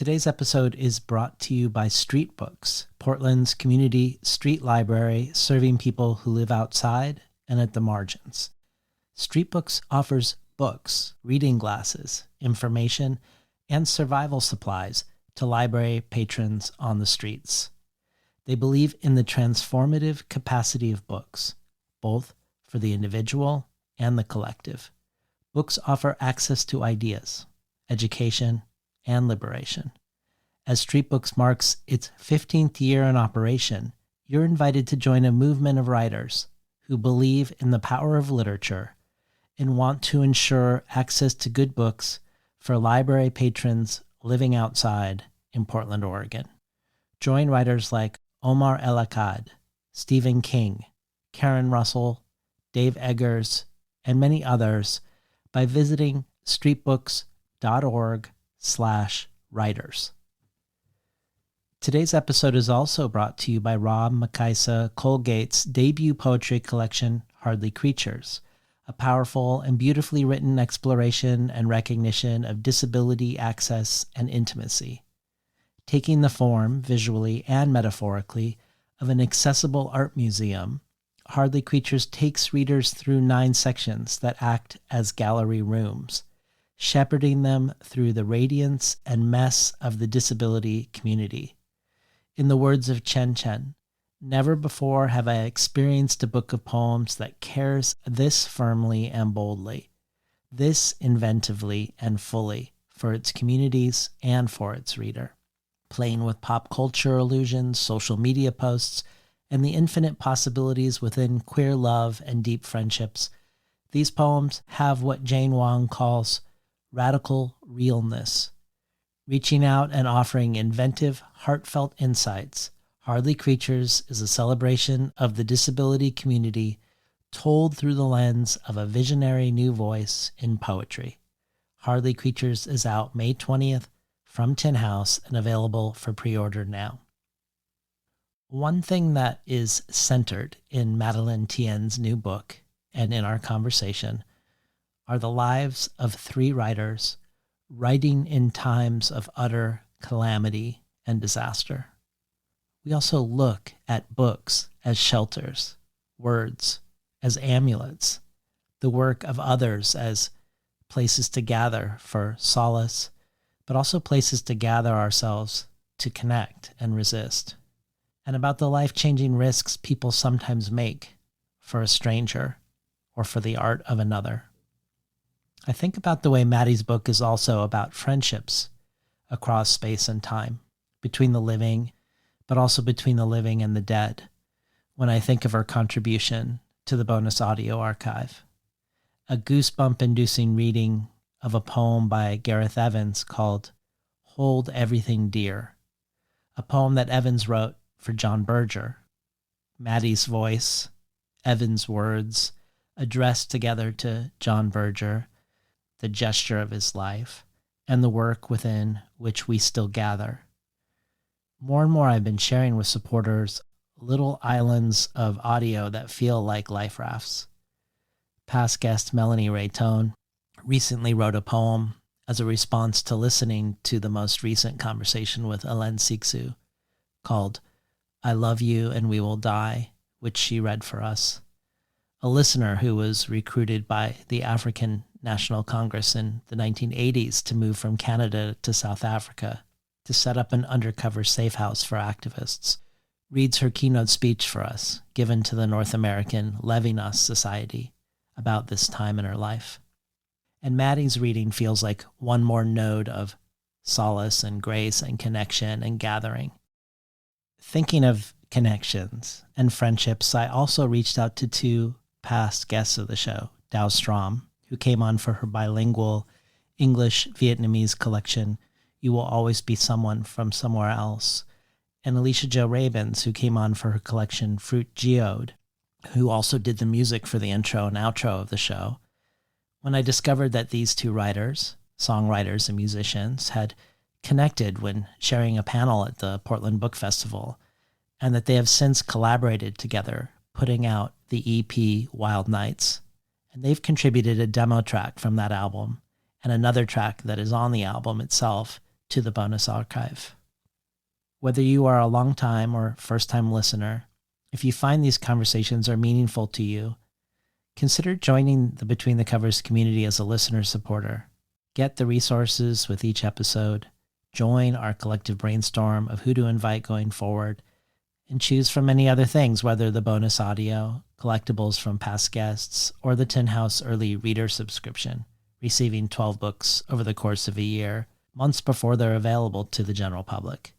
Today's episode is brought to you by Street Books, Portland's community street library serving people who live outside and at the margins. Street Books offers books, reading glasses, information, and survival supplies to library patrons on the streets. They believe in the transformative capacity of books, both for the individual and the collective. Books offer access to ideas, education, and liberation. As Street Books marks its 15th year in operation, you're invited to join a movement of writers who believe in the power of literature and want to ensure access to good books for library patrons living outside in Portland, Oregon. Join writers like Omar El-Akkad, Stephen King, Karen Russell, Dave Eggers, and many others by visiting streetbooks.org/writers. Today's episode is also brought to you by Rob Makaisa Colgate's debut poetry collection, Hardly Creatures, a powerful and beautifully written exploration and recognition of disability, access, and intimacy. Taking the form, visually and metaphorically, of an accessible art museum, Hardly Creatures takes readers through 9 sections that act as gallery rooms, shepherding them through the radiance and mess of the disability community. In the words of Chen Chen, "Never before have I experienced a book of poems that cares this firmly and boldly, this inventively and fully for its communities and for its reader." Playing with pop culture allusions, social media posts, and the infinite possibilities within queer love and deep friendships, these poems have what Jane Wang calls radical realness. Reaching out and offering inventive, heartfelt insights, Hardly Creatures is a celebration of the disability community told through the lens of a visionary new voice in poetry. Hardly Creatures is out May 20th from Tin House and available for pre-order now. One thing that is centered in Madeleine Thien's new book and in our conversation are the lives of 3 writers writing in times of utter calamity and disaster. We also look at books as shelters, words as amulets, the work of others as places to gather for solace, but also places to gather ourselves to connect and resist, and about the life-changing risks people sometimes make for a stranger or for the art of another. I think about the way Maddie's book is also about friendships across space and time, between the living, but also between the living and the dead, when I think of her contribution to the bonus audio archive. A goosebump-inducing reading of a poem by Gareth Evans called "Hold Everything Dear," a poem that Evans wrote for John Berger. Maddie's voice, Evans' words, addressed together to John Berger, the gesture of his life, and the work within which we still gather. More and more I've been sharing with supporters little islands of audio that feel like life rafts. Past guest Melanie Raytone recently wrote a poem as a response to listening to the most recent conversation with Ellen Siksu called "I Love You and We Will Die," which she read for us. A listener who was recruited by the African National Congress in the 1980s to move from Canada to South Africa to set up an undercover safe house for activists, reads her keynote speech for us, given to the North American Levinas Society about this time in her life. And Maddie's reading feels like one more node of solace and grace and connection and gathering. Thinking of connections and friendships, I also reached out to 2 past guests of the show, Dow Strom, who came on for her bilingual English-Vietnamese collection, You Will Always Be Someone from Somewhere Else, and Alicia Jo Rabins, who came on for her collection Fruit Geode, who also did the music for the intro and outro of the show. When I discovered that these 2 writers, songwriters and musicians, had connected when sharing a panel at the Portland Book Festival, and that they have since collaborated together, putting out the EP Wild Nights, and they've contributed a demo track from that album and another track that is on the album itself to the bonus archive. Whether you are a long-time or first-time listener, if you find these conversations are meaningful to you, consider joining the Between the Covers community as a listener supporter. Get the resources with each episode, join our collective brainstorm of who to invite going forward, and choose from many other things, whether the bonus audio, collectibles from past guests, or the Tin House early reader subscription, receiving 12 books over the course of a year, months before they're available to the general public.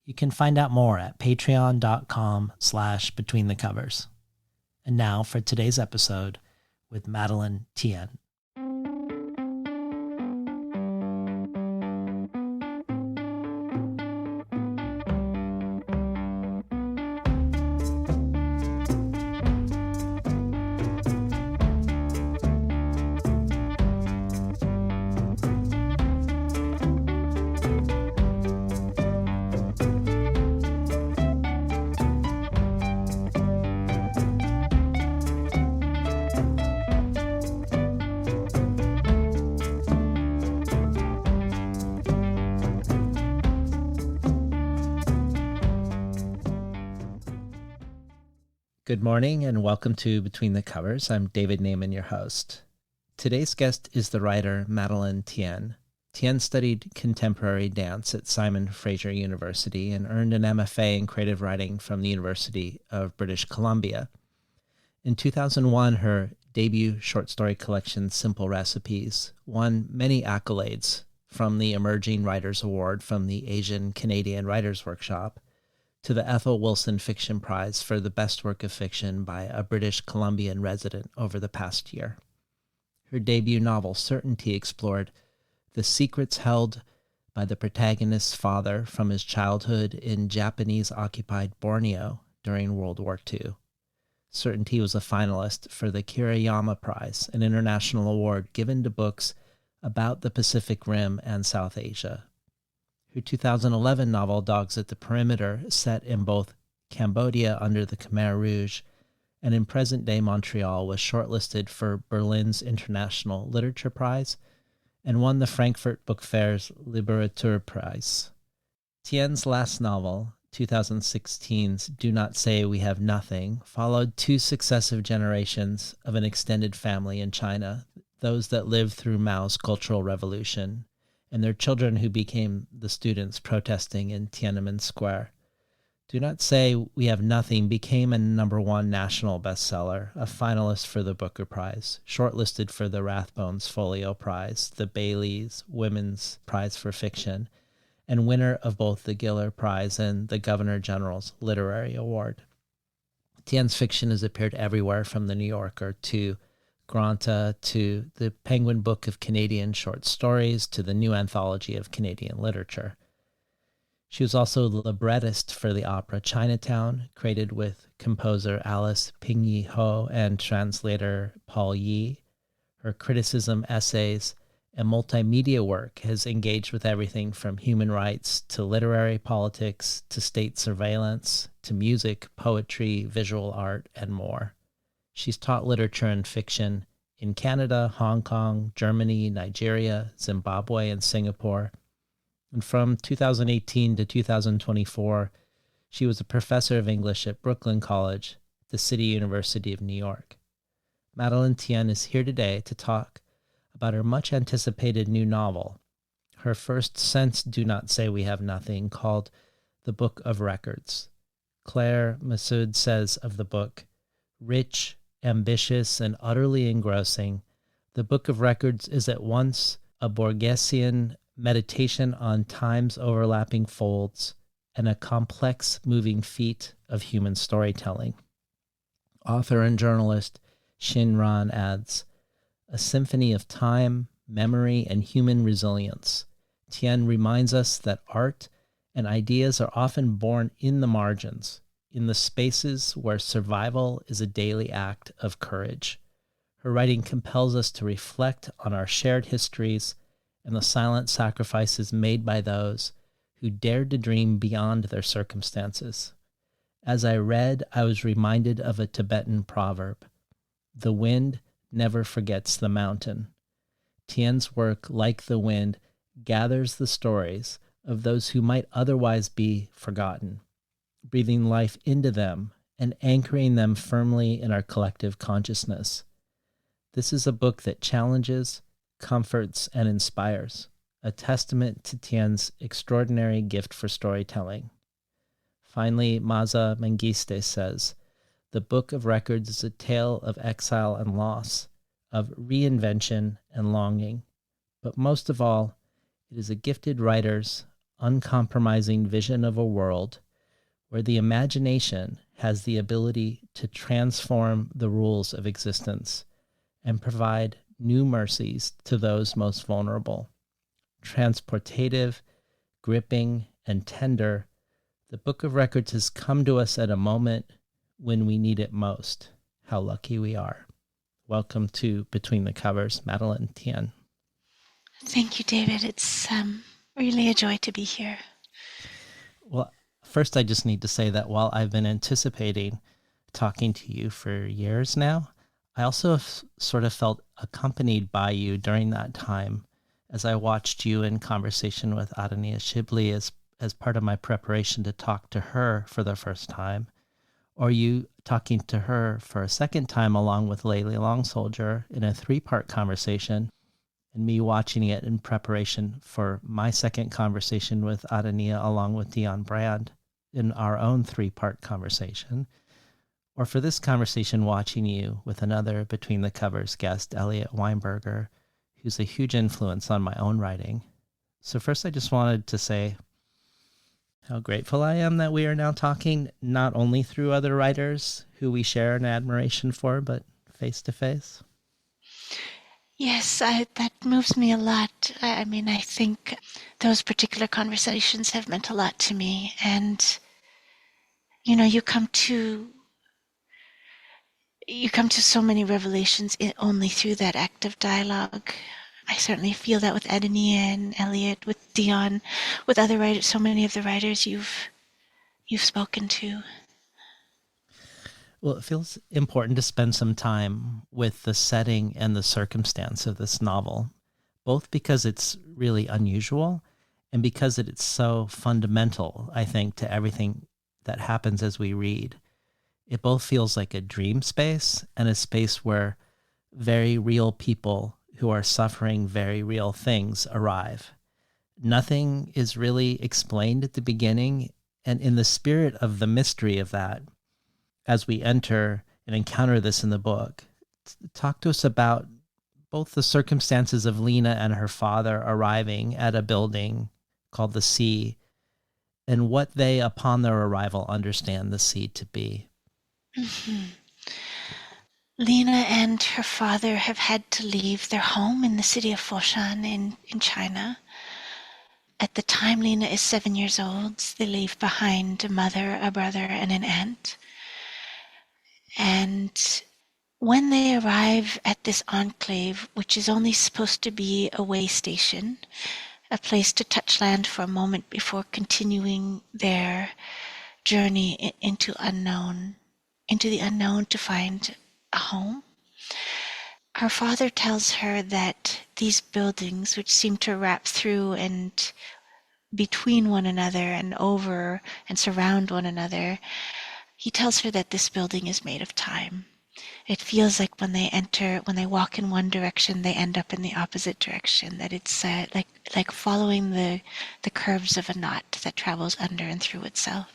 You can find out more at patreon.com/betweenthecovers. And now for today's episode with Madeleine Thien. Good morning and welcome to Between the Covers. I'm David Naiman, your host. Today's guest is the writer Madeleine Thien. Thien studied contemporary dance at Simon Fraser University and earned an MFA in creative writing from the University of British Columbia. In 2001, her debut short story collection, Simple Recipes, won many accolades, from the Emerging Writers Award from the Asian Canadian Writers Workshop to the Ethel Wilson Fiction Prize for the best work of fiction by a British Columbian resident over the past year. Her debut novel, Certainty, explored the secrets held by the protagonist's father from his childhood in Japanese-occupied Borneo during World War II. Certainty was a finalist for the Kiriyama Prize, an international award given to books about the Pacific Rim and South Asia. Her 2011 novel, Dogs at the Perimeter, set in both Cambodia under the Khmer Rouge and in present-day Montreal, was shortlisted for Berlin's International Literature Prize and won the Frankfurt Book Fair's Literatur Prize. Thien's last novel, 2016's Do Not Say We Have Nothing, followed two successive generations of an extended family in China, those that lived through Mao's Cultural Revolution, and their children who became the students protesting in Tiananmen Square. Do Not Say We Have Nothing became a #1 national bestseller, a finalist for the Booker Prize, shortlisted for the Rathbones Folio Prize, the Bailey's Women's Prize for Fiction, and winner of both the Giller Prize and the Governor General's Literary Award. Thien's fiction has appeared everywhere from The New Yorker to Granta to the Penguin Book of Canadian Short Stories to the New Anthology of Canadian Literature. She was also the librettist for the opera Chinatown, created with composer Alice Ping-Yi Ho and translator Paul Yi. Her criticism, essays, and multimedia work has engaged with everything from human rights to literary politics to state surveillance to music, poetry, visual art, and more. She's taught literature and fiction in Canada, Hong Kong, Germany, Nigeria, Zimbabwe, and Singapore. And from 2018 to 2024, she was a professor of English at Brooklyn College, the City University of New York. Madeleine Thien is here today to talk about her much-anticipated new novel, her first since Do Not Say We Have Nothing, called The Book of Records. Claire Massoud says of the book, rich, ambitious, and utterly engrossing, The Book of Records is at once a Borgesian meditation on time's overlapping folds and a complex moving feat of human storytelling. Author and journalist Xin Ran adds, a symphony of time, memory, and human resilience. Thien reminds us that art and ideas are often born in the margins, in the spaces where survival is a daily act of courage. Her writing compels us to reflect on our shared histories and the silent sacrifices made by those who dared to dream beyond their circumstances. As I read, I was reminded of a Tibetan proverb, the wind never forgets the mountain. Thien's work, like the wind, gathers the stories of those who might otherwise be forgotten, breathing life into them and anchoring them firmly in our collective consciousness. This is a book that challenges, comforts, and inspires, a testament to Thien's extraordinary gift for storytelling. Finally, Maza Mengiste says, "The Book of Records is a tale of exile and loss, of reinvention and longing, but most of all, it is a gifted writer's uncompromising vision of a world where the imagination has the ability to transform the rules of existence and provide new mercies to those most vulnerable. Transportative, gripping, and tender, the Book of Records has come to us at a moment when we need it most. How lucky we are." Welcome to Between the Covers, Madeleine Thien. Thank you, David. It's really a joy to be here. Well, first I just need to say that while I've been anticipating talking to you for years now, I also have sort of felt accompanied by you during that time as I watched you in conversation with Adania Shibli as part of my preparation to talk to her for the first time, or you talking to her for a second time along with Layli Longsoldier in a 3-part conversation, and me watching it in preparation for my second conversation with Adania along with Dion Brand in our own 3-part conversation, or for this conversation watching you with another Between the Covers guest, Elliot Weinberger, who's a huge influence on my own writing. So first I just wanted to say how grateful I am that we are now talking not only through other writers who we share an admiration for, but face to face. Yes, that moves me a lot. I mean, I think those particular conversations have meant a lot to me. And, you know, you come to so many revelations only through that act of dialogue. I certainly feel that with Adania and Elliot, with Dion, with other writers, so many of the writers you've spoken to. Well, it feels important to spend some time with the setting and the circumstance of this novel, both because it's really unusual and because it's so fundamental, I think, to everything that happens as we read. It both feels like a dream space and a space where very real people who are suffering very real things arrive. Nothing is really explained at the beginning, and in the spirit of the mystery of that, as we enter and encounter this in the book, talk to us about both the circumstances of Lena and her father arriving at a building called the Sea, and what they, upon their arrival, understand the sea to be. Mm-hmm. Lena and her father have had to leave their home in the city of Foshan in China. At the time Lena is 7 years old, they leave behind a mother, a brother, and an aunt. And when they arrive at this enclave, which is only supposed to be a way station, a place to touch land for a moment before continuing their journey into the unknown to find a home, her father tells her that these buildings, which seem to wrap through and between one another and over and surround one another, he tells her that this building is made of time. It feels like when they walk in one direction, they end up in the opposite direction, that it's like following the curves of a knot that travels under and through itself.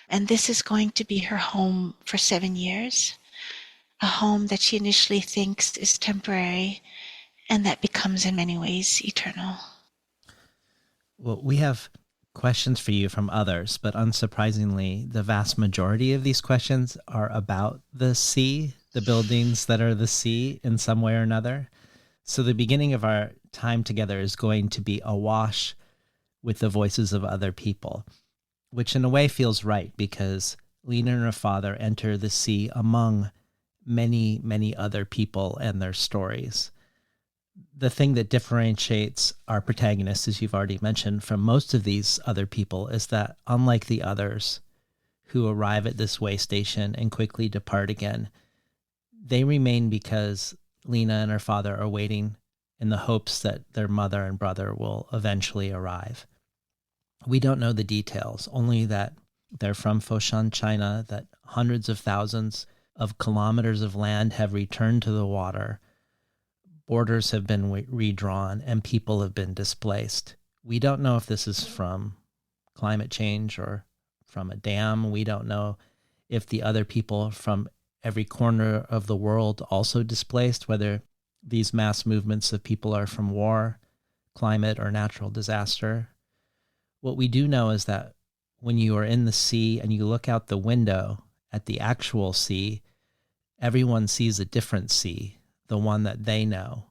And this is going to be her home for 7 years, a home that she initially thinks is temporary and that becomes in many ways eternal. Well, we have questions for you from others, but unsurprisingly, the vast majority of these questions are about the sea, the buildings that are the sea in some way or another. So the beginning of our time together is going to be awash with the voices of other people, which in a way feels right because Lena and her father enter the sea among many, many other people and their stories. The thing that differentiates our protagonists, as you've already mentioned, from most of these other people is that unlike the others who arrive at this way station and quickly depart again, they remain because Lena and her father are waiting in the hopes that their mother and brother will eventually arrive. We don't know the details, only that they're from Foshan, China, that hundreds of thousands of kilometers of land have returned to the water, borders have been redrawn, and people have been displaced. We don't know if this is from climate change or from a dam. We don't know if the other people from every corner of the world also displaced, whether these mass movements of people are from war, climate, or natural disaster. What we do know is that when you are in the sea and you look out the window at the actual sea, everyone sees a different sea, the one that they know.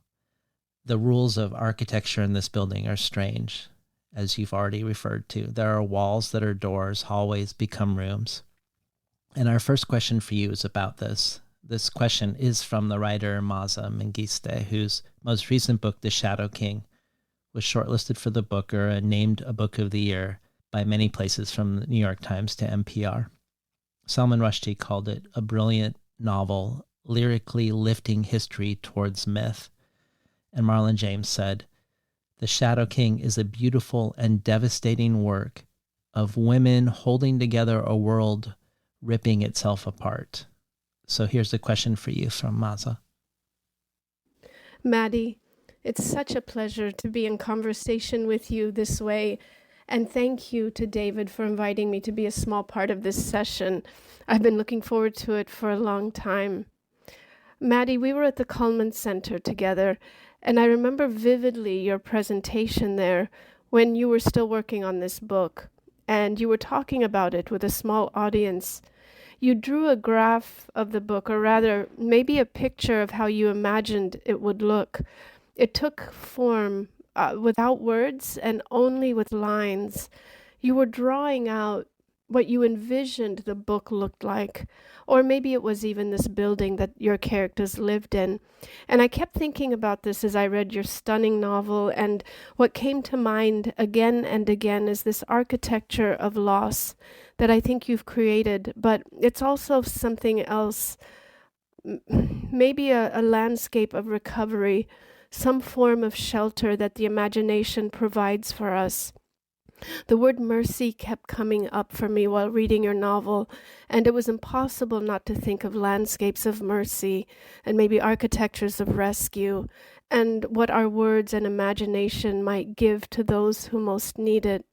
The rules of architecture in this building are strange, as you've already referred to. There are walls that are doors, hallways become rooms. And our first question for you is about this. This question is from the writer Maza Mengiste, whose most recent book, The Shadow King, was shortlisted for the Booker and named a Book of the Year by many places from the New York Times to NPR. Salman Rushdie called it a brilliant novel, lyrically lifting history towards myth. And Marlon James said, The Shadow King is a beautiful and devastating work of women holding together a world ripping itself apart. So here's a question for you from Maza. Maddie, it's such a pleasure to be in conversation with you this way. And thank you to David for inviting me to be a small part of this session. I've been looking forward to it for a long time. Maddie, we were at the Cullman Center together, and I remember vividly your presentation there when you were still working on this book, and you were talking about it with a small audience. You drew a graph of the book, or rather, maybe a picture of how you imagined it would look. It took form without words and only with lines. You were drawing out what you envisioned the book looked like, or maybe it was even this building that your characters lived in. And I kept thinking about this as I read your stunning novel, and what came to mind again and again is this architecture of loss that I think you've created, but it's also something else, maybe a landscape of recovery, some form of shelter that the imagination provides for us. The word mercy kept coming up for me while reading your novel, and it was impossible not to think of landscapes of mercy and maybe architectures of rescue, and what our words and imagination might give to those who most need it.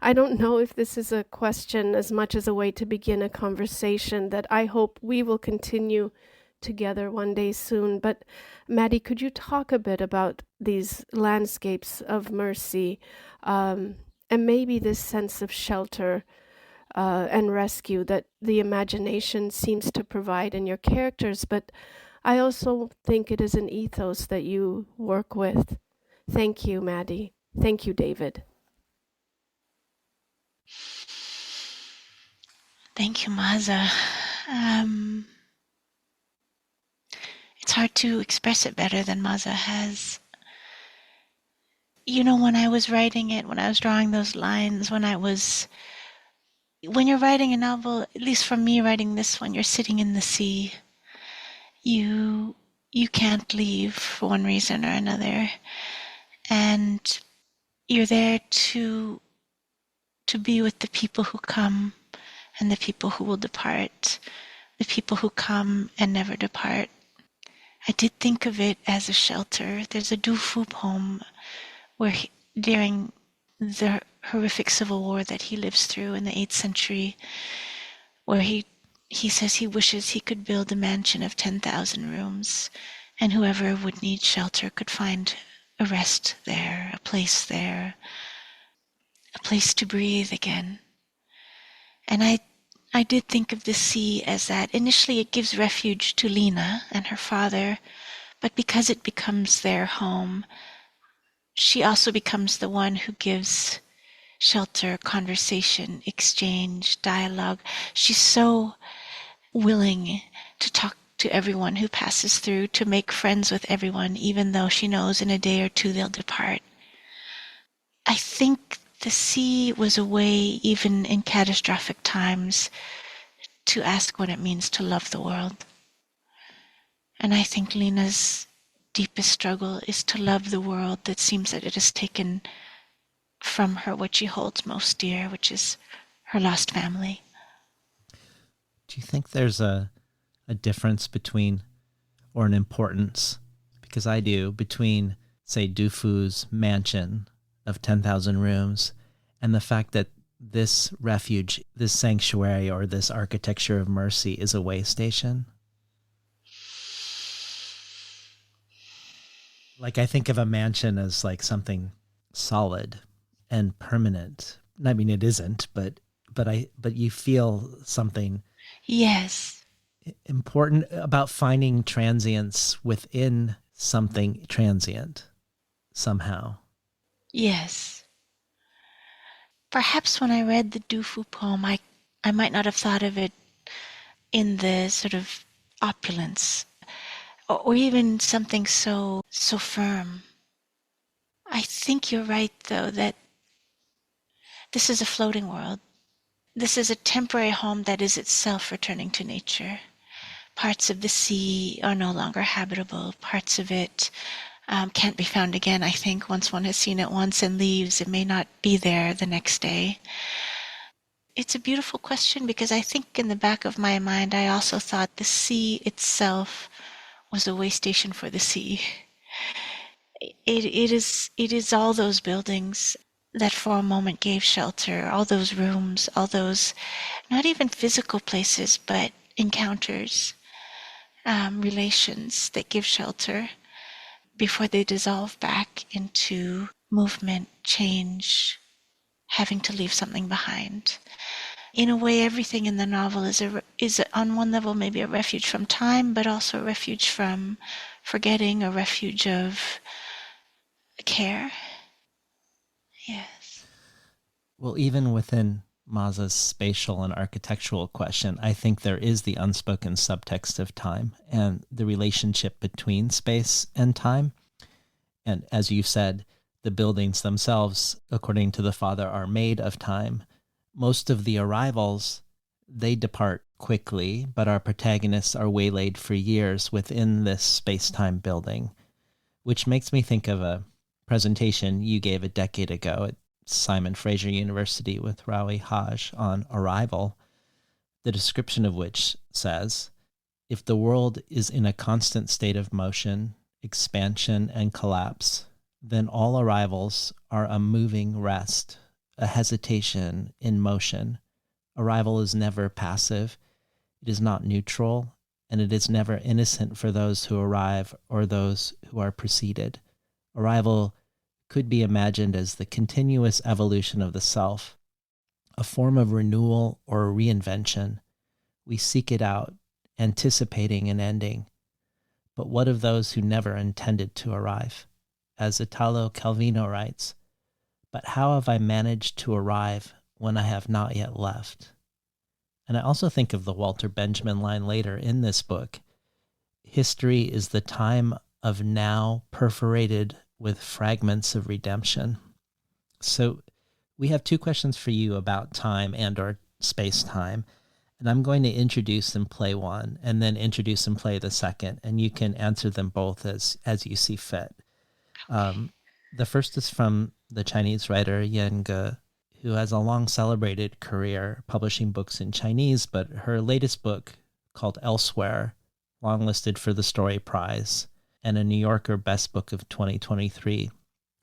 I don't know if this is a question as much as a way to begin a conversation that I hope we will continue together one day soon. But Maddie, could you talk a bit about these landscapes of mercy and maybe this sense of shelter and rescue that the imagination seems to provide in your characters? But I also think it is an ethos that you work with. Thank you, Maddie. Thank you, David. Thank you, Maza. It's hard to express it better than Maza has. You know, when I was writing it, when I was drawing those lines, when you're writing a novel, at least for me writing this one, you're sitting in the sea. You can't leave for one reason or another. And you're there to be with the people who come and the people who will depart, the people who come and never depart. I did think of it as a shelter. There's a Du Fu poem where during the horrific civil war that he lives through in the 8th century, where he says he wishes he could build a mansion of 10,000 rooms, and whoever would need shelter could find a rest there, a place there, a place to breathe again. And I did think of the sea as that. Initially it gives refuge to Lena and her father, but because it becomes their home, she also becomes the one who gives shelter, conversation, exchange, dialogue. She's so willing to talk to everyone who passes through, to make friends with everyone, even though she knows in a day or two they'll depart. I think the sea was a way, even in catastrophic times, to ask what it means to love the world. And I think Lena's deepest struggle is to love the world that seems that it has taken from her what she holds most dear, which is her lost family. Do you think there's a difference between, or an importance, because I do, between, say, Dufu's mansion of 10,000 rooms and the fact that this refuge, this sanctuary, or this architecture of mercy is a way station? Like, I think of a mansion as like something solid and permanent. I mean, it isn't, but you feel something Yes. important about finding transience within something transient somehow. Yes. Perhaps when I read the Dufu poem, I might not have thought of it in the sort of opulence, or even something so firm. I think you're right, though, that this is a floating world. This is a temporary home that is itself returning to nature. Parts of the sea are no longer habitable. Parts of it can't be found again, I think. Once one has seen it once and leaves, it may not be there the next day. It's a beautiful question, because I think in the back of my mind I also thought the sea itself was a way station for the sea. It is all those buildings that for a moment gave shelter, all those rooms, all those not even physical places, but encounters, relations that give shelter before they dissolve back into movement, change, having to leave something behind. In a way, everything in the novel is on one level maybe a refuge from time, but also a refuge from forgetting, a refuge of care. Yes. Well, even within Maza's spatial and architectural question, I think there is the unspoken subtext of time and the relationship between space and time. And as you said, the buildings themselves, according to the father, are made of time. Most of the arrivals, they depart quickly, but our protagonists are waylaid for years within this space-time building, which makes me think of a presentation you gave a decade ago at Simon Fraser University with Rawi Haj on arrival, the description of which says, if the world is in a constant state of motion, expansion, and collapse, then all arrivals are a moving rest, a hesitation in motion. Arrival is never passive, it is not neutral, and it is never innocent for those who arrive or those who are preceded. Arrival could be imagined as the continuous evolution of the self, a form of renewal or reinvention. We seek it out, anticipating an ending. But what of those who never intended to arrive? As Italo Calvino writes, but how have I managed to arrive when I have not yet left? And I also think of the Walter Benjamin line later in this book. History is the time of now perforated with fragments of redemption. So we have two questions for you about time and or space-time. And I'm going to introduce and play one, and then introduce and play the second, and you can answer them both as you see fit. The first is from the Chinese writer Yen Ge, who has a long celebrated career publishing books in Chinese, but her latest book, called Elsewhere, longlisted for the Story Prize and a New Yorker Best Book of 2023,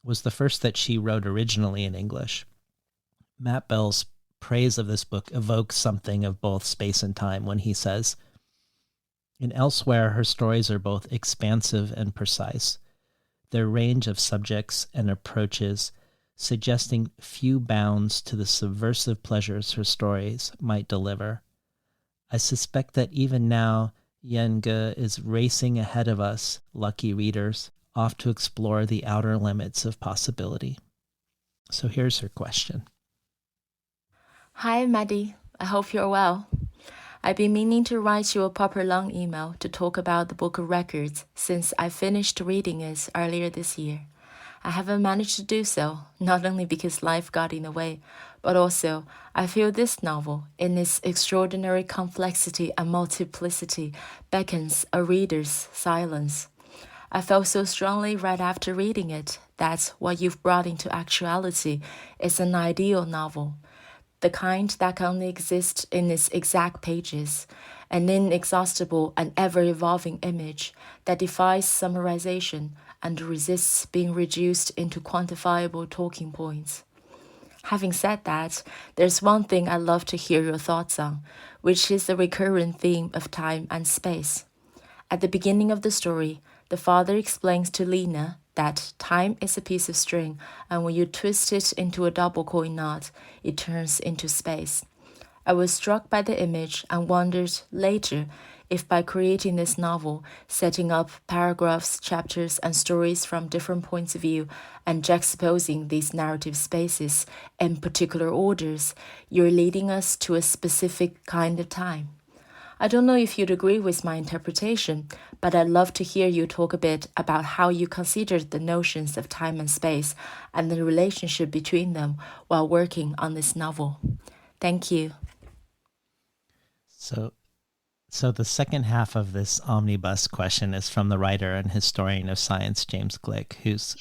was the first that she wrote originally in English. Matt Bell's praise of this book evokes something of both space and time when he says, in Elsewhere, her stories are both expansive and precise, their range of subjects and approaches suggesting few bounds to the subversive pleasures her stories might deliver. I suspect that even now, Yen Ge is racing ahead of us, lucky readers, off to explore the outer limits of possibility. So here's her question. Hi, Maddie. I hope you're well. I've been meaning to write you a proper long email to talk about the Book of Records since I finished reading it earlier this year. I haven't managed to do so, not only because life got in the way, but also I feel this novel, in its extraordinary complexity and multiplicity, beckons a reader's silence. I felt so strongly right after reading it that what you've brought into actuality is an ideal novel, the kind that can only exist in its exact pages, an inexhaustible and ever-evolving image that defies summarization and resists being reduced into quantifiable talking points. Having said that, there's one thing I'd love to hear your thoughts on, which is the recurrent theme of time and space. At the beginning of the story, the father explains to Lena that time is a piece of string, and when you twist it into a double coin knot, it turns into space. I was struck by the image and wondered later if by creating this novel, setting up paragraphs, chapters, and stories from different points of view, and juxtaposing these narrative spaces in particular orders, you're leading us to a specific kind of time. I don't know if you'd agree with my interpretation, but I'd love to hear you talk a bit about how you considered the notions of time and space and the relationship between them while working on this novel. Thank you. So the second half of this omnibus question is from the writer and historian of science, James Gleick, whose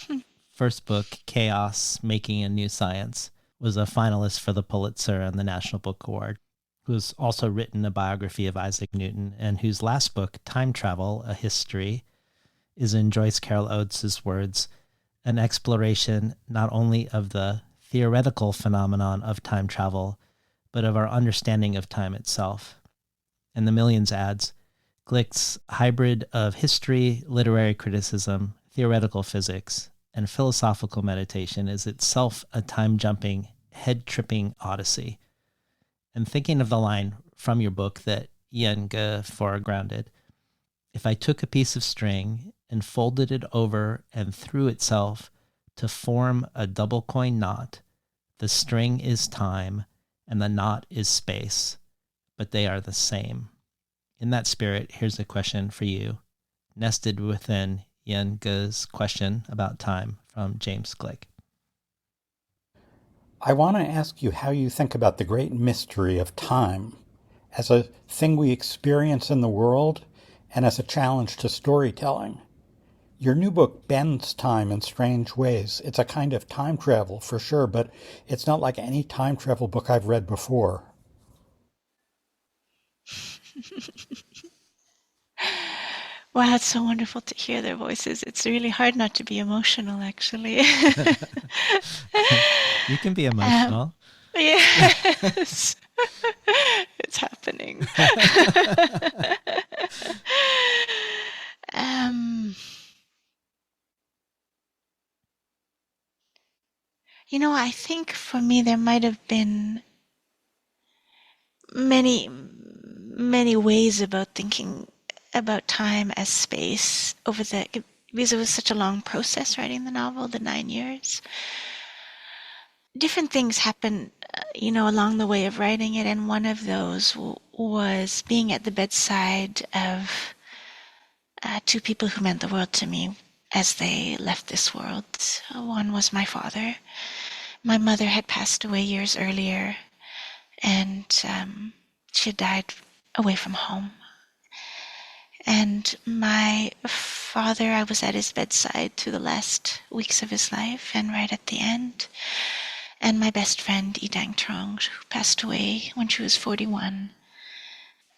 first book, Chaos, Making a New Science, was a finalist for the Pulitzer and the National Book Award, who's also written a biography of Isaac Newton, and whose last book, Time Travel, A History, is, in Joyce Carol Oates' words, an exploration not only of the theoretical phenomenon of time travel, but of our understanding of time itself. And the Millions adds, Gleick's hybrid of history, literary criticism, theoretical physics, and philosophical meditation is itself a time-jumping, head-tripping odyssey. And thinking of the line from your book that Yen Ge foregrounded, if I took a piece of string and folded it over and threw itself to form a double coin knot, the string is time and the knot is space, but they are the same. In that spirit, here's a question for you, nested within Yen Ge's question about time from James Gleick. I want to ask you how you think about the great mystery of time as a thing we experience in the world and as a challenge to storytelling. Your new book bends time in strange ways. It's a kind of time travel for sure, but it's not like any time travel book I've read before. Wow, it's so wonderful to hear their voices. It's really hard not to be emotional, actually. You can be emotional. Yes, it's happening. I think for me there might have been many, many ways about thinking about time as space because it was such a long process writing the novel, the 9 years. Different things happened, along the way of writing it, and one of those was being at the bedside of two people who meant the world to me as they left this world. One was my father. My mother had passed away years earlier, and she had died away from home. And my father, I was at his bedside through the last weeks of his life and right at the end. And my best friend, Idang Trong, who passed away when she was 41.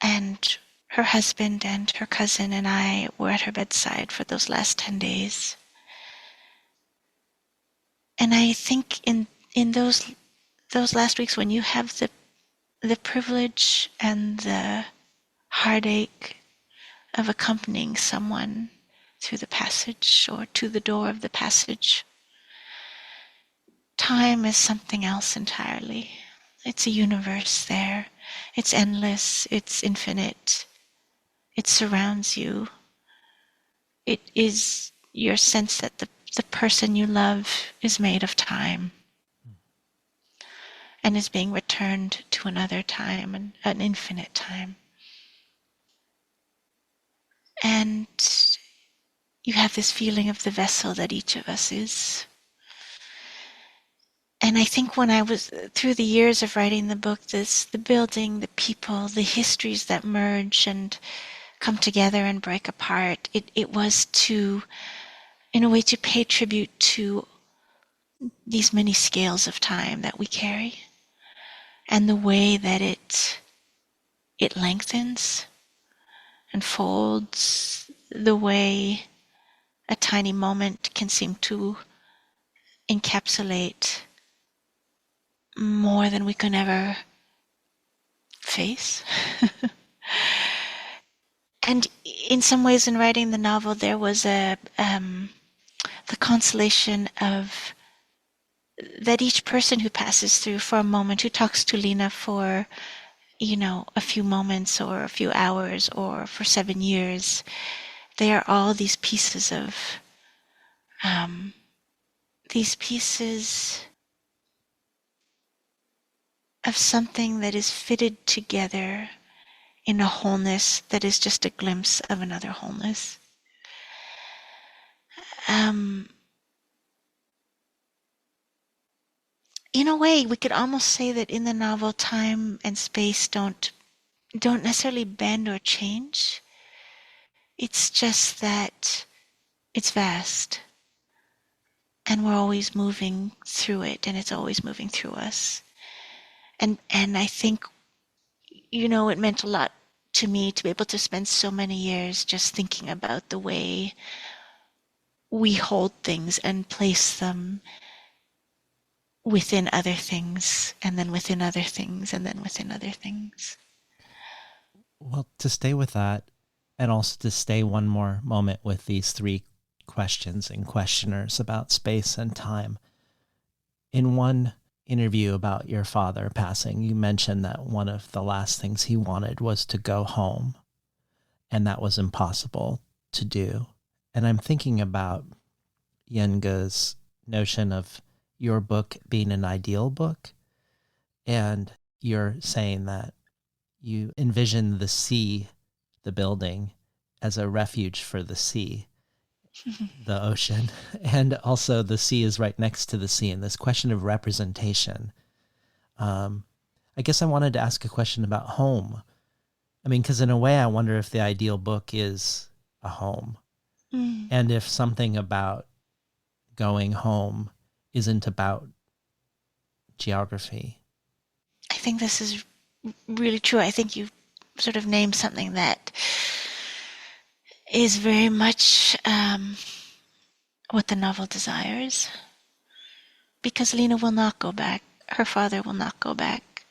And her husband and her cousin and I were at her bedside for those last 10 days. And I think in those last weeks, when you have the privilege and the heartache of accompanying someone through the passage or to the door of the passage, time is something else entirely. It's a universe there. It's endless. It's infinite. It surrounds you. It is your sense that the person you love is made of time and is being returned to another time, and an infinite time. And you have this feeling of the vessel that each of us is. And I think when I was through the years of writing the book, the building, the people, the histories that merge and come together and break apart. It was to, in a way, to pay tribute to these many scales of time that we carry, and the way that it lengthens and folds, the way a tiny moment can seem to encapsulate more than we can ever face. And in some ways, in writing the novel, there was the consolation of that each person who passes through for a moment, who talks to Lena for, a few moments or a few hours or for 7 years, they are all these pieces of something that is fitted together in a wholeness that is just a glimpse of another wholeness. In a way, we could almost say that in the novel, time and space don't necessarily bend or change. It's just that it's vast, and we're always moving through it, and it's always moving through us. And I think, it meant a lot to me to be able to spend so many years just thinking about the way we hold things and place them within other things, and then within other things, and then within other things. Well, to stay with that, and also to stay one more moment with these three questions and questioners about space and time. In one interview about your father passing, you mentioned that one of the last things he wanted was to go home, and that was impossible to do. And I'm thinking about Yenge's notion of your book being an ideal book, and you're saying that you envision the sea, the building, as a refuge for the sea, the ocean, and also the sea is right next to the sea, and this question of representation. I guess I wanted to ask a question about home. I mean, because in a way I wonder if the ideal book is a home, and if something about going home isn't about geography. I think this is really true. I think you sort of named something that is very much what the novel desires. Because Lena will not go back. Her father will not go back.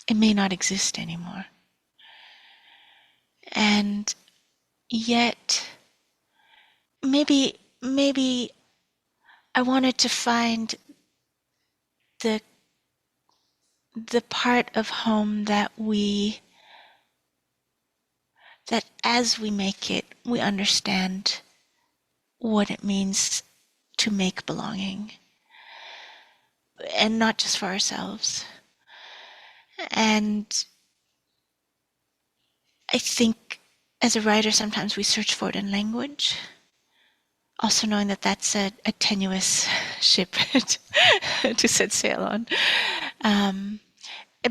It may not exist anymore. And yet, maybe I wanted to find the part of home that as we make it, we understand what it means to make belonging, and not just for ourselves. And I think as a writer, sometimes we search for it in language, also knowing that that's a tenuous ship to set sail on.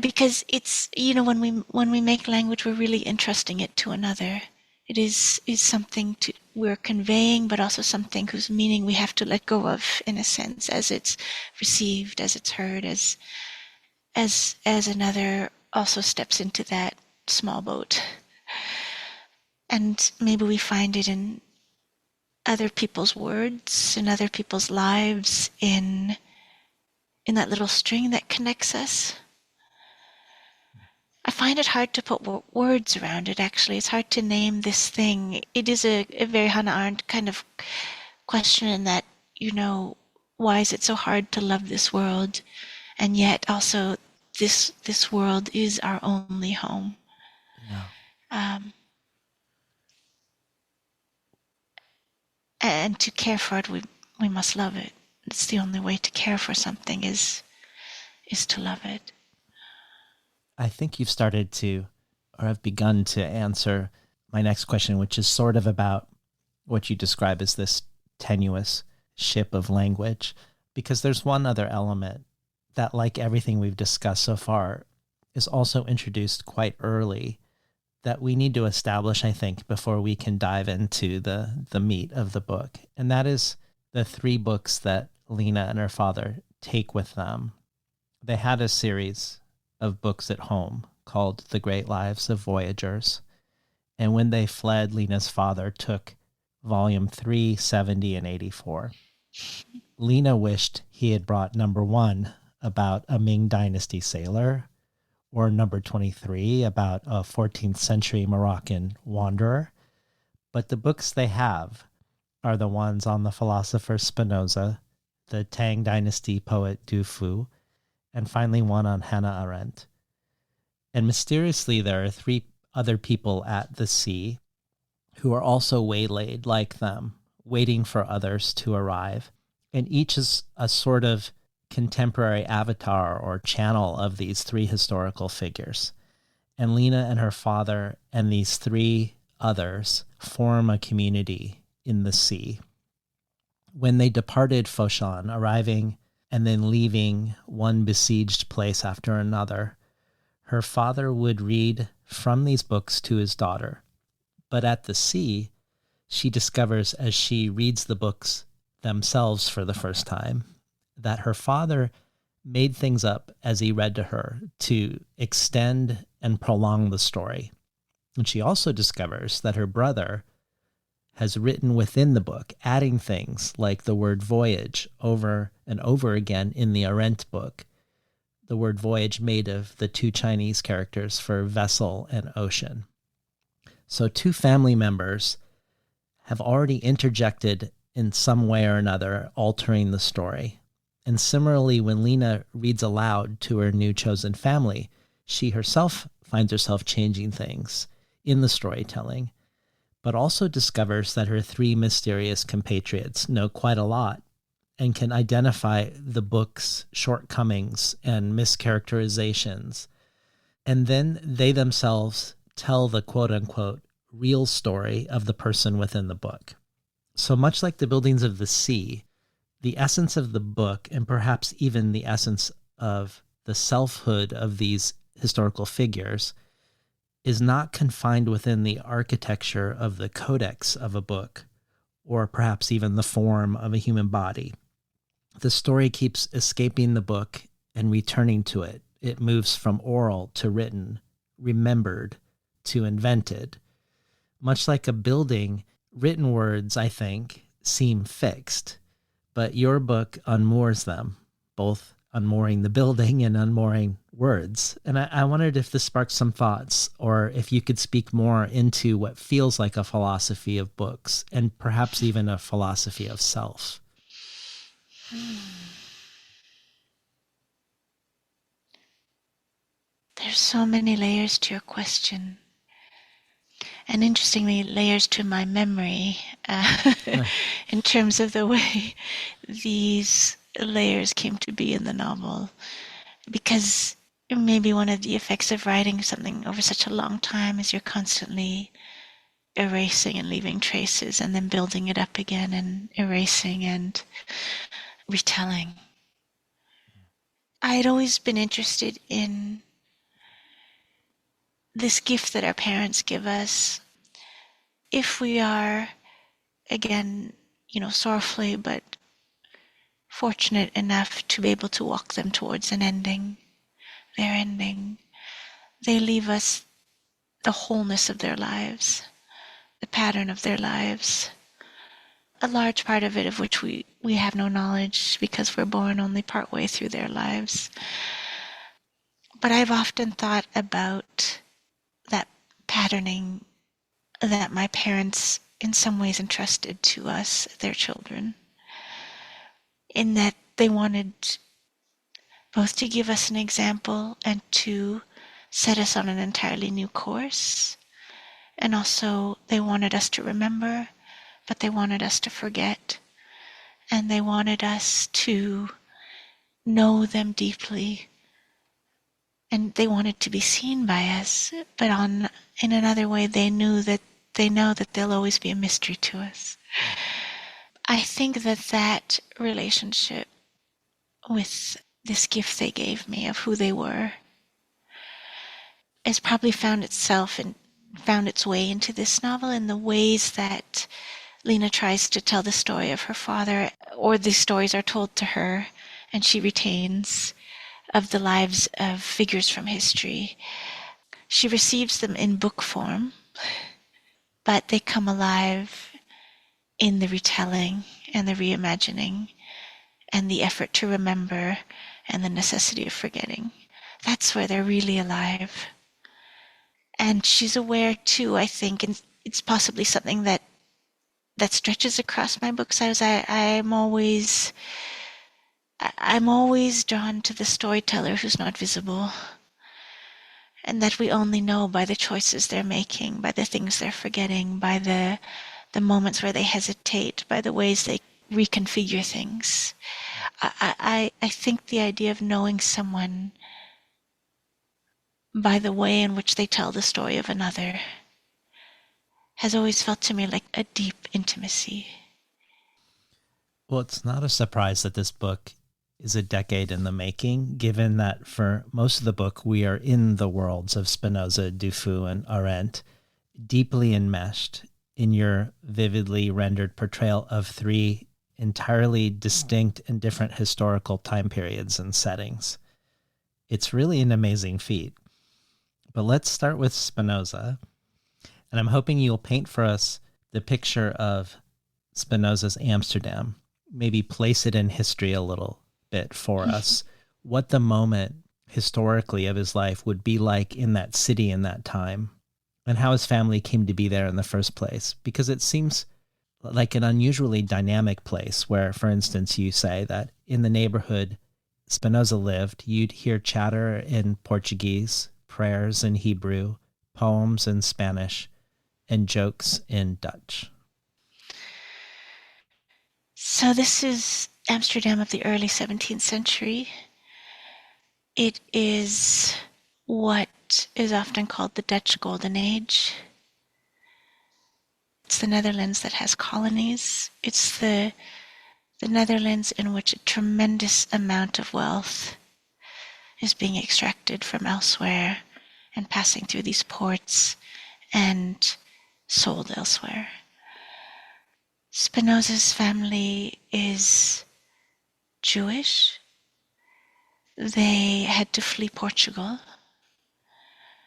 Because it's, when we make language, we're really entrusting it to another. It is something we're conveying, but also something whose meaning we have to let go of, in a sense, as it's received, as it's heard, as another also steps into that small boat. And maybe we find it in other people's words, in other people's lives, in that little string that connects us. I find it hard to put words around it, actually. It's hard to name this thing. It is a very Hannah Arendt kind of question in that, why is it so hard to love this world? And yet also this world is our only home. Yeah. And to care for it, we must love it. It's the only way to care for something is to love it. I think you've started to, or have begun to answer my next question, which is sort of about what you describe as this tenuous ship of language, because there's one other element that, like everything we've discussed so far, is also introduced quite early that we need to establish, I think, before we can dive into the meat of the book. And that is the 3 books that Lena and her father take with them. They had a series of books at home called The Great Lives of Voyagers. And when they fled, Lena's father took volume 3, 70, and 84. Lena wished he had brought number 1 about a Ming Dynasty sailor, or number 23 about a 14th century Moroccan wanderer. But the books they have are the ones on the philosopher Spinoza, the Tang dynasty poet Du Fu, and finally one on Hannah Arendt. And mysteriously, there are 3 other people at the sea who are also waylaid like them, waiting for others to arrive. And each is a sort of contemporary avatar or channel of these 3 historical figures. And Lena and her father and these 3 others form a community in the sea. When they departed Foshan, arriving and then leaving one besieged place after another, her father would read from these books to his daughter. But at the sea, she discovers as she reads the books themselves for the first time, that her father made things up as he read to her to extend and prolong the story. And she also discovers that her brother has written within the book, adding things like the word voyage over and over again in the Arendt book, the word voyage made of the 2 Chinese characters for vessel and ocean. So 2 family members have already interjected in some way or another, altering the story. And similarly, when Lena reads aloud to her new chosen family, she herself finds herself changing things in the storytelling, but also discovers that her 3 mysterious compatriots know quite a lot and can identify the book's shortcomings and mischaracterizations. And then they themselves tell the quote-unquote real story of the person within the book. So much like the buildings of the sea, the essence of the book, and perhaps even the essence of the selfhood of these historical figures, is not confined within the architecture of the codex of a book, or perhaps even the form of a human body. The story keeps escaping the book and returning to it. It moves from oral to written, remembered to invented. Much like a building, written words, I think, seem fixed, but your book unmoors them, both unmooring the building and unmooring words. And I wondered if this sparked some thoughts, or if you could speak more into what feels like a philosophy of books, and perhaps even a philosophy of self. There's so many layers to your question. And interestingly, layers to my memory in terms of the way these layers came to be in the novel. Because maybe one of the effects of writing something over such a long time is you're constantly erasing and leaving traces and then building it up again and erasing and retelling. I had always been interested in this gift that our parents give us. If we are, again, sorrowfully but fortunate enough to be able to walk them towards an ending, their ending, they leave us the wholeness of their lives, the pattern of their lives, a large part of it of which we have no knowledge because we're born only partway through their lives. But I've often thought about that patterning that my parents in some ways entrusted to us, their children, in that they wanted both to give us an example and to set us on an entirely new course. And also they wanted us to remember, but they wanted us to forget. And they wanted us to know them deeply. And they wanted to be seen by us, but in another way they know that they'll always be a mystery to us. I think that relationship with this gift they gave me of who they were has probably found itself found its way into this novel in the ways that Lena tries to tell the story of her father, or the stories are told to her and she retains, of the lives of figures from history. She receives them in book form, but they come alive in the retelling and the reimagining and the effort to remember and the necessity of forgetting. That's where they're really alive. And she's aware too, I think, and it's possibly something that stretches across my books. I'm always drawn to the storyteller who's not visible, and that we only know by the choices they're making, by the things they're forgetting, by the moments where they hesitate, by the ways they reconfigure things. I think the idea of knowing someone by the way in which they tell the story of another has always felt to me like a deep intimacy. Well, it's not a surprise that this book is a decade in the making, given that for most of the book we are in the worlds of Spinoza, Dufour, and Arendt, deeply enmeshed in your vividly rendered portrayal of three entirely distinct and different historical time periods and settings. It's really an amazing feat. But let's start with Spinoza. And I'm hoping you'll paint for us the picture of Spinoza's Amsterdam, maybe place it in history a little bit for us, what the moment historically of his life would be like in that city in that time, and how his family came to be there in the first place. Because it seems like an unusually dynamic place where, for instance, you say that in the neighborhood Spinoza lived, you'd hear chatter in Portuguese, prayers in Hebrew, poems in Spanish, and jokes in Dutch. So this is Amsterdam of the early 17th century. It is what is often called the Dutch Golden Age. It's the Netherlands that has colonies. It's the Netherlands in which a tremendous amount of wealth is being extracted from elsewhere and passing through these ports and sold elsewhere. Spinoza's family is Jewish. They had to flee Portugal.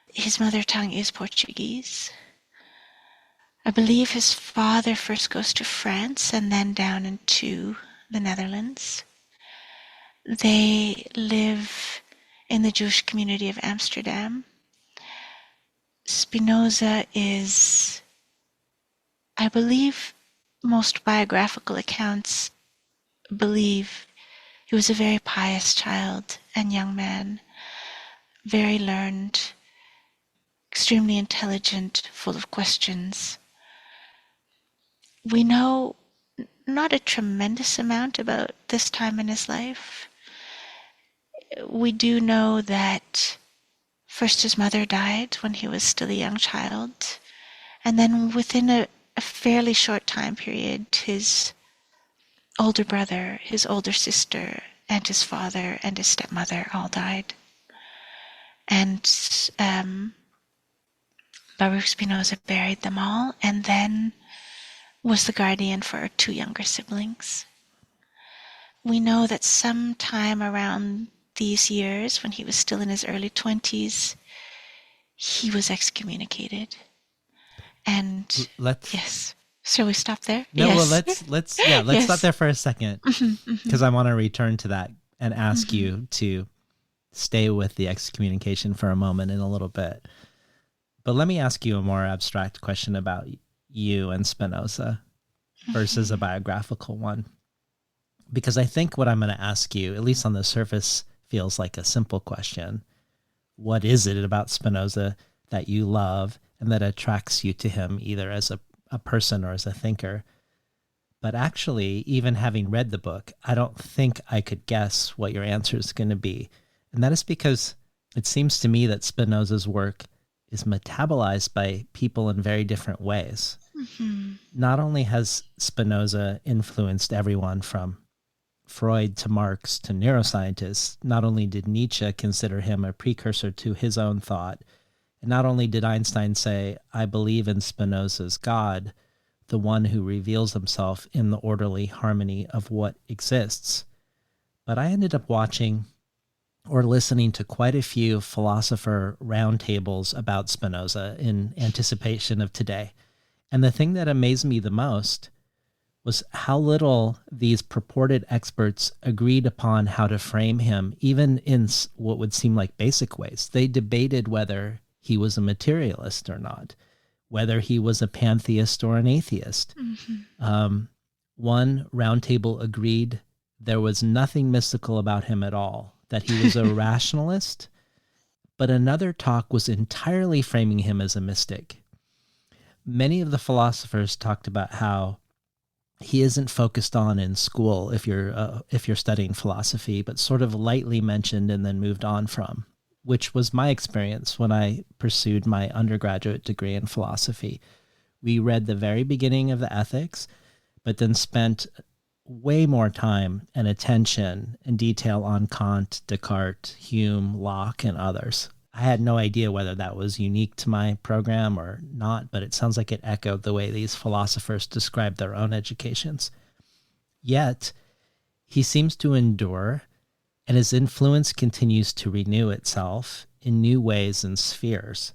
His mother tongue is Portuguese. I believe his father first goes to France and then down into the Netherlands. They live in the Jewish community of Amsterdam. Spinoza is, I believe, most biographical accounts believe he was a very pious child and young man, very learned, extremely intelligent, full of questions. We know not a tremendous amount about this time in his life. We do know that first his mother died when he was still a young child, and then within a fairly short time period, his older brother, his older sister, and his father and his stepmother all died. And Baruch Spinoza buried them all and then was the guardian for our two younger siblings. We know that sometime around these years, when he was still in his early 20s, he was excommunicated. And yes. Shall we stop there? No, yes. well, let's yes. Stop there for a second, because I want to return to that and ask you to stay with the excommunication for a moment in a little bit. But let me ask you a more abstract question about you and Spinoza versus a biographical one. Because I think what I'm going to ask you, at least on the surface, feels like a simple question. What is it about Spinoza that you love and that attracts you to him, either as a person or as a thinker? But actually, even having read the book, I don't think I could guess what your answer is going to be. And that is because it seems to me that Spinoza's work is metabolized by people in very different ways. Mm-hmm. Not only has Spinoza influenced everyone from Freud to Marx to neuroscientists, not only did Nietzsche consider him a precursor to his own thought, And not only did Einstein say, I believe in Spinoza's God, the one who reveals himself in the orderly harmony of what exists, but I ended up watching or listening to quite a few philosopher roundtables about Spinoza in anticipation of today. And the thing that amazed me the most was how little these purported experts agreed upon how to frame him, even in what would seem like basic ways. They debated whether he was a materialist or not, whether he was a pantheist or an atheist. One roundtable agreed there was nothing mystical about him at all, that he was a rationalist, but another talk was entirely framing him as a mystic. Many of the philosophers talked about how he isn't focused on in school if you're studying philosophy, but sort of lightly mentioned and then moved on from, which was my experience when I pursued my undergraduate degree in philosophy. We read the very beginning of the Ethics, but then spent way more time and attention and detail on Kant, Descartes, Hume, Locke, and others. I had no idea whether that was unique to my program or not, but it sounds like it echoed the way these philosophers described their own educations. Yet, he seems to endure, and his influence continues to renew itself in new ways and spheres.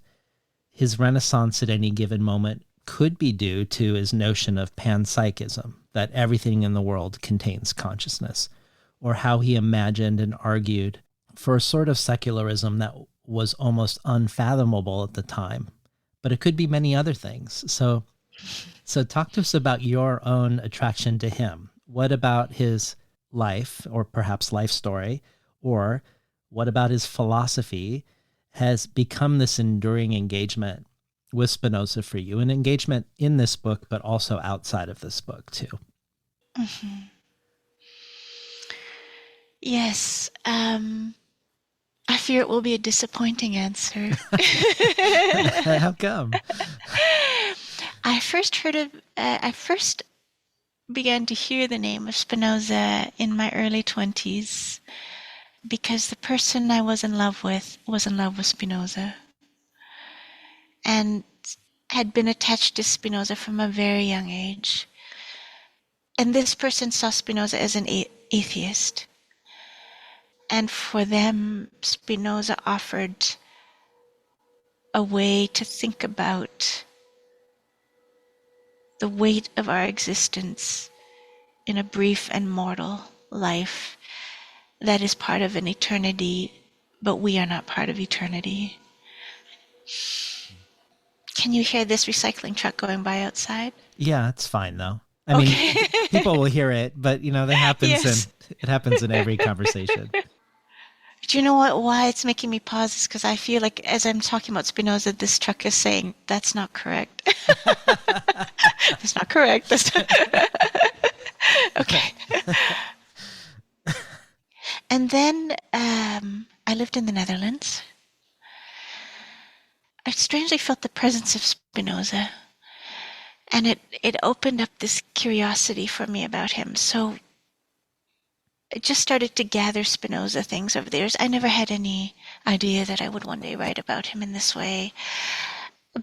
His renaissance at any given moment could be due to his notion of panpsychism, that everything in the world contains consciousness, or how he imagined and argued for a sort of secularism that was almost unfathomable at the time. But it could be many other things. So talk to us about your own attraction to him. What about his life, or perhaps life story, or what about his philosophy has become this enduring engagement with Spinoza for you, an engagement in this book, but also outside of this book too? Yes. I fear it will be a disappointing answer. How come? I first began to hear the name of Spinoza in my early 20s because the person I was in love with Spinoza and had been attached to Spinoza from a very young age. And this person saw Spinoza as an atheist. And for them, Spinoza offered a way to think about the weight of our existence in a brief and mortal life that is part of an eternity, but we are not part of eternity. Can you hear this recycling truck going by outside? Yeah, it's fine though. I mean, people will hear it, but that happens it happens in every conversation. Do you know why it's making me pause? Is because I feel like as I'm talking about Spinoza, this truck is saying, that's not correct. That's not correct. That's not... Okay. And then I lived in the Netherlands. I strangely felt the presence of Spinoza. And it opened up this curiosity for me about him. So I just started to gather Spinoza things over the years. I never had any idea that I would one day write about him in this way.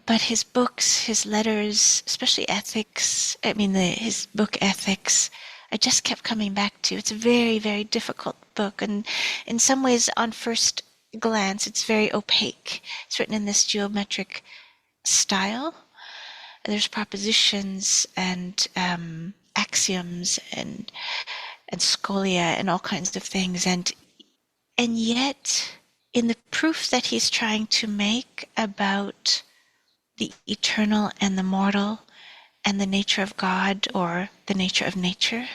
But his books, his letters, especially ethics, his book Ethics, I just kept coming back to. It's a very, very difficult book. And in some ways, on first glance, it's very opaque. It's written in this geometric style. There's propositions and axioms and scholia and all kinds of things. And yet, in the proof that he's trying to make about the eternal and the mortal and the nature of God or the nature of nature,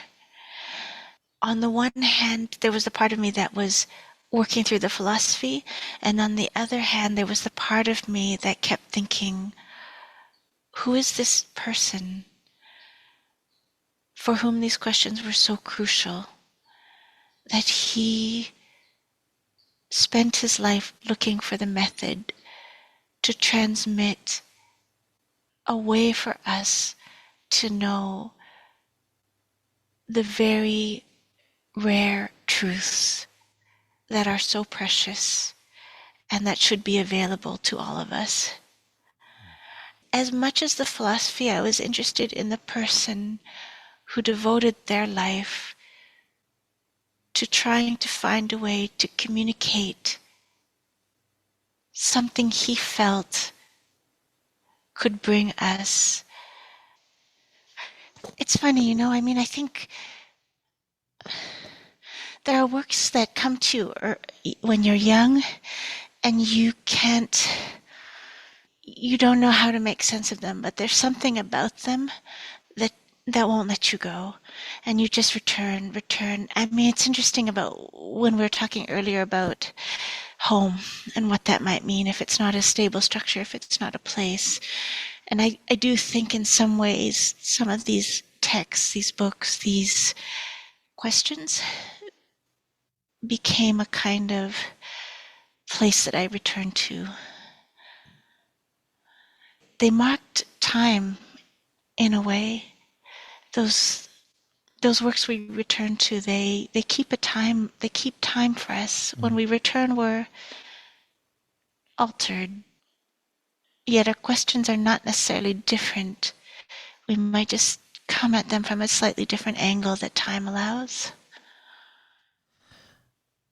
on the one hand, there was the part of me that was working through the philosophy, and on the other hand, there was the part of me that kept thinking, who is this person for whom these questions were so crucial, that he spent his life looking for the method to transmit a way for us to know the very rare truths that are so precious and that should be available to all of us. As much as the philosophy, I was interested in the person who devoted their life to trying to find a way to communicate something he felt could bring us. It's funny, I think there are works that come to you when you're young and you don't know how to make sense of them, but there's something about them that won't let you go. And you just return. It's interesting about when we were talking earlier about home and what that might mean if it's not a stable structure, if it's not a place. And I do think in some ways, some of these texts, these books, these questions became a kind of place that I returned to. They marked time in a way. Those works we return to, they keep time for us. When we return, we're altered. Yet our questions are not necessarily different. We might just come at them from a slightly different angle that time allows.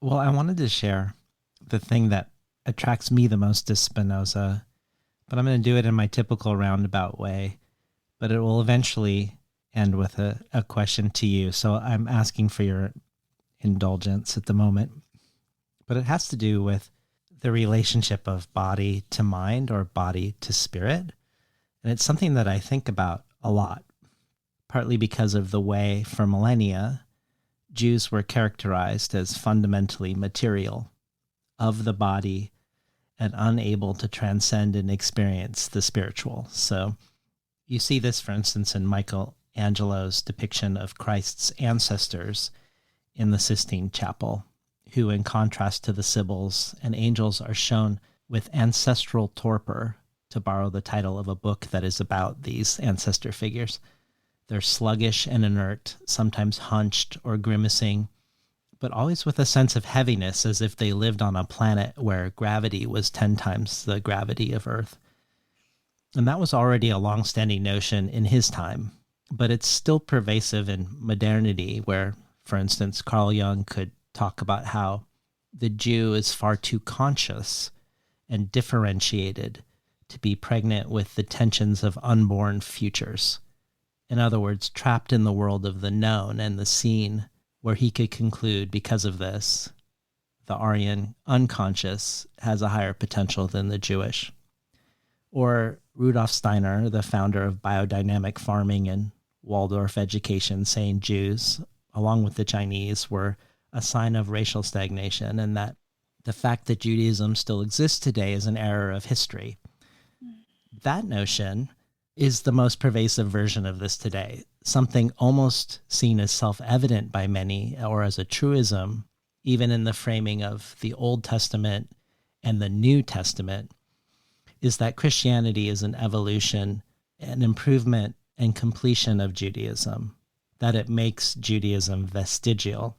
Well, I wanted to share the thing that attracts me the most to Spinoza, but I'm going to do it in my typical roundabout way, but it will eventually end with a question to you. So I'm asking for your indulgence at the moment, but it has to do with the relationship of body to mind or body to spirit. And it's something that I think about a lot, partly because of the way for millennia Jews were characterized as fundamentally material, of the body, and unable to transcend and experience the spiritual. So you see this, for instance, in Michelangelo's depiction of Christ's ancestors in the Sistine Chapel, who, in contrast to the Sibyls and angels, are shown with ancestral torpor, to borrow the title of a book that is about these ancestor figures. They're sluggish and inert, sometimes hunched or grimacing, but always with a sense of heaviness, as if they lived on a planet where gravity was 10 times the gravity of Earth. And that was already a long-standing notion in his time, but it's still pervasive in modernity, where, for instance, Carl Jung could talk about how the Jew is far too conscious and differentiated to be pregnant with the tensions of unborn futures. In other words, trapped in the world of the known and the seen, where he could conclude, because of this, the Aryan unconscious has a higher potential than the Jewish. Or Rudolf Steiner, the founder of biodynamic farming and Waldorf education, saying Jews, along with the Chinese, were a sign of racial stagnation, and that the fact that Judaism still exists today is an error of history. That notion is the most pervasive version of this today, something almost seen as self-evident by many, or as a truism, even in the framing of the Old Testament and the New Testament, is that Christianity is an evolution, an improvement and completion of Judaism, that it makes Judaism vestigial,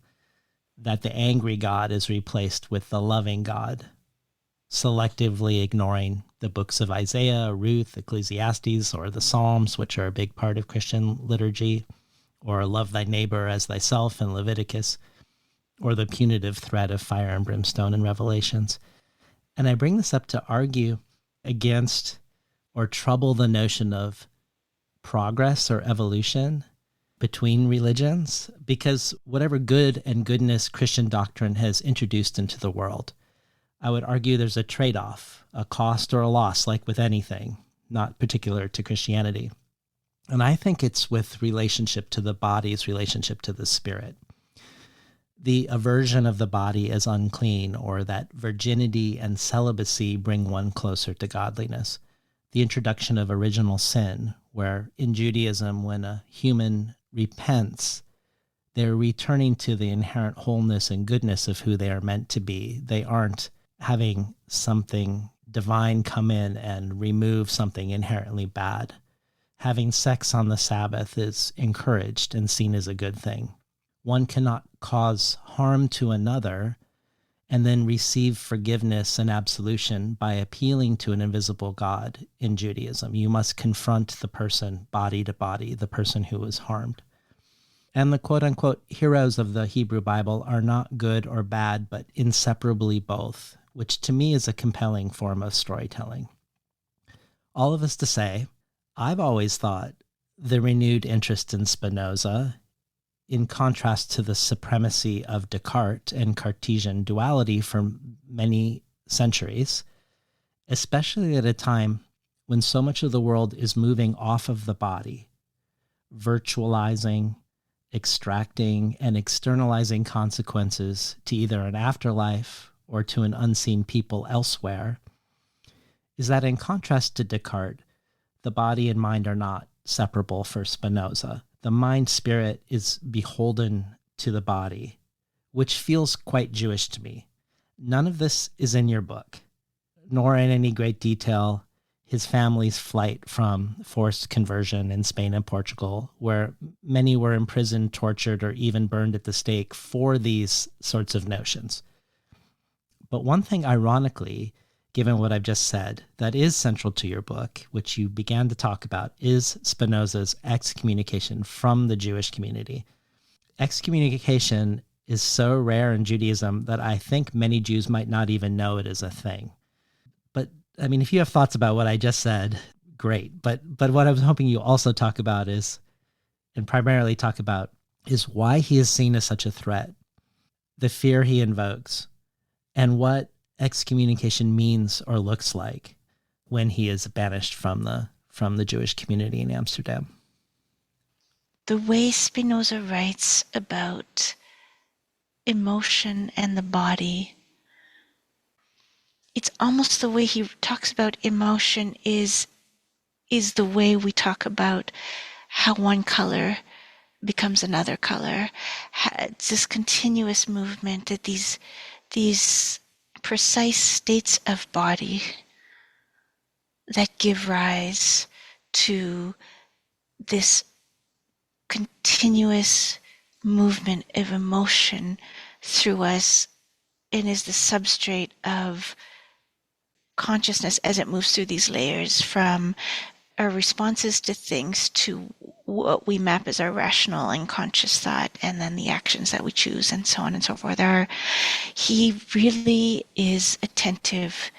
that the angry God is replaced with the loving God, selectively ignoring the books of Isaiah, Ruth, Ecclesiastes, or the Psalms, which are a big part of Christian liturgy, or love thy neighbor as thyself in Leviticus, or the punitive threat of fire and brimstone in Revelations. And I bring this up to argue against or trouble the notion of progress or evolution between religions, because whatever good and goodness Christian doctrine has introduced into the world, I would argue there's a trade-off, a cost or a loss, like with anything, not particular to Christianity. And I think it's with relationship to the body's relationship to the spirit. The aversion of the body as unclean, or that virginity and celibacy bring one closer to godliness. The introduction of original sin, where in Judaism, when a human repents, they're returning to the inherent wholeness and goodness of who they are meant to be. They aren't having something divine come in and remove something inherently bad. Having sex on the Sabbath is encouraged and seen as a good thing. One cannot cause harm to another and then receive forgiveness and absolution by appealing to an invisible God in Judaism. You must confront the person body to body, the person who was harmed. And the quote-unquote heroes of the Hebrew Bible are not good or bad, but inseparably both, which to me is a compelling form of storytelling. All of this to say, I've always thought the renewed interest in Spinoza, in contrast to the supremacy of Descartes and Cartesian duality for many centuries, especially at a time when so much of the world is moving off of the body, virtualizing, extracting, and externalizing consequences to either an afterlife or to an unseen people elsewhere, is that in contrast to Descartes, the body and mind are not separable for Spinoza. The mind-spirit is beholden to the body, which feels quite Jewish to me. None of this is in your book, nor in any great detail his family's flight from forced conversion in Spain and Portugal, where many were imprisoned, tortured, or even burned at the stake for these sorts of notions. But one thing, ironically, given what I've just said, that is central to your book, which you began to talk about, is Spinoza's excommunication from the Jewish community. Excommunication is so rare in Judaism that I think many Jews might not even know it is a thing. But, I mean, if you have thoughts about what I just said, great. But what I was hoping you also talk about is, and primarily talk about, is why he is seen as such a threat, the fear he invokes, and what excommunication means or looks like when he is banished from the Jewish community in Amsterdam. The way Spinoza writes about emotion and the body, it's almost the way he talks about emotion is the way we talk about how one color becomes another color. It's this continuous movement that these precise states of body that give rise to this continuous movement of emotion through us, and is the substrate of consciousness as it moves through these layers, from our responses to things to what we map as our rational and conscious thought, and then the actions that we choose, and so on and so forth. He really is attentive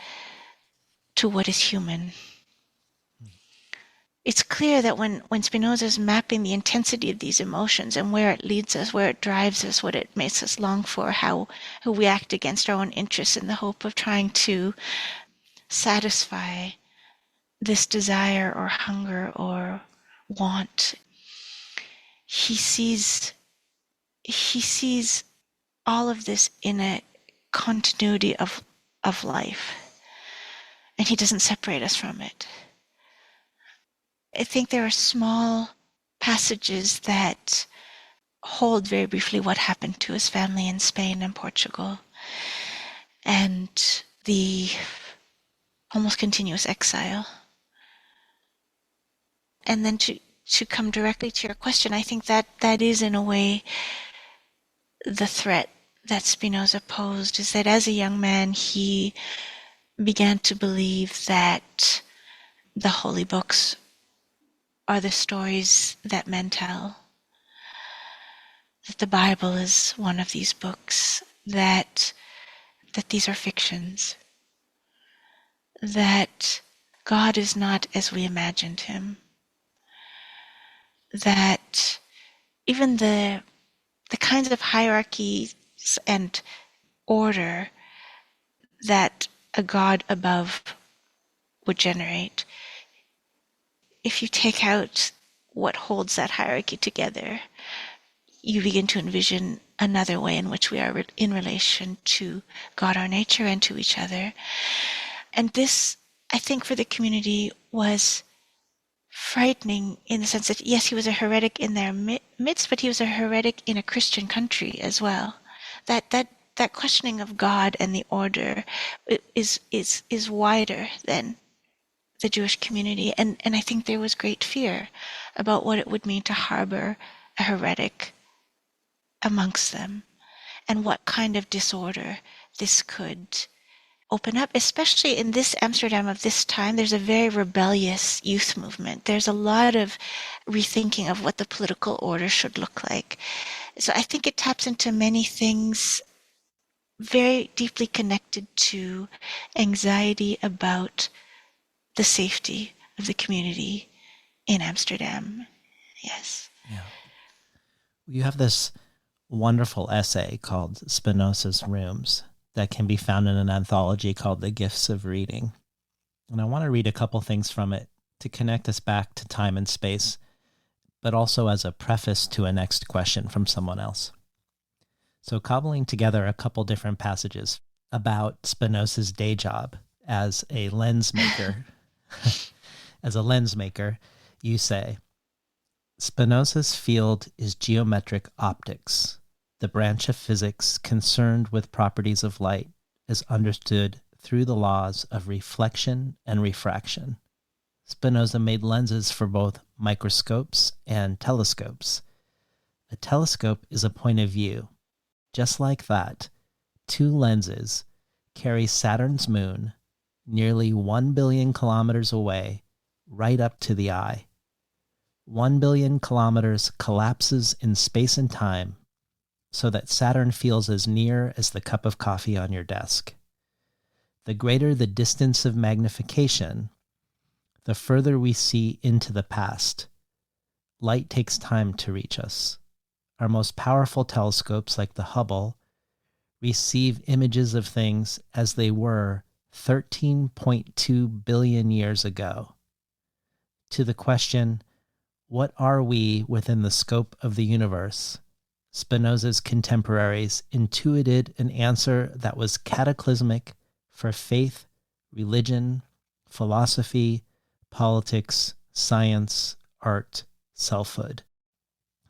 to what is human. It's clear that when Spinoza is mapping the intensity of these emotions and where it leads us, where it drives us, what it makes us long for, how we act against our own interests in the hope of trying to satisfy this desire or hunger or want, he sees all of this in a continuity of life, and he doesn't separate us from it. I think there are small passages that hold very briefly what happened to his family in Spain and Portugal, and the almost continuous exile. And then to come directly to your question, I think that is in a way the threat that Spinoza posed, is that as a young man he began to believe that the holy books are the stories that men tell, that the Bible is one of these books, that these are fictions, that God is not as we imagined him, that even the kinds of hierarchies and order that a God above would generate, if you take out what holds that hierarchy together, you begin to envision another way in which we are in relation to God, our nature, and to each other. And this, I think, for the community was frightening in the sense that, yes, he was a heretic in their midst, but he was a heretic in a Christian country as well. That questioning of God and the order is wider than the Jewish community, and I think there was great fear about what it would mean to harbor a heretic amongst them, and what kind of disorder this could open up, especially in this Amsterdam of this time. There's a very rebellious youth movement. There's a lot of rethinking of what the political order should look like. So I think it taps into many things very deeply connected to anxiety about the safety of the community in Amsterdam. Yes. Yeah. You have this wonderful essay called Spinoza's Rooms that can be found in an anthology called The Gifts of Reading. And I want to read a couple things from it to connect us back to time and space, but also as a preface to a next question from someone else. So cobbling together a couple different passages about Spinoza's day job as a lens maker. As a lens maker, you say, Spinoza's field is geometric optics, the branch of physics concerned with properties of light as understood through the laws of reflection and refraction. Spinoza made lenses for both microscopes and telescopes. A telescope is a point of view. Just like that, two lenses carry Saturn's moon nearly 1 billion kilometers away, right up to the eye. 1 billion kilometers collapses in space and time so that Saturn feels as near as the cup of coffee on your desk. The greater the distance of magnification, the further we see into the past. Light takes time to reach us. Our most powerful telescopes, like the Hubble, receive images of things as they were 13.2 billion years ago. To the question, what are we within the scope of the universe? Spinoza's contemporaries intuited an answer that was cataclysmic for faith, religion, philosophy, politics, science, art, selfhood.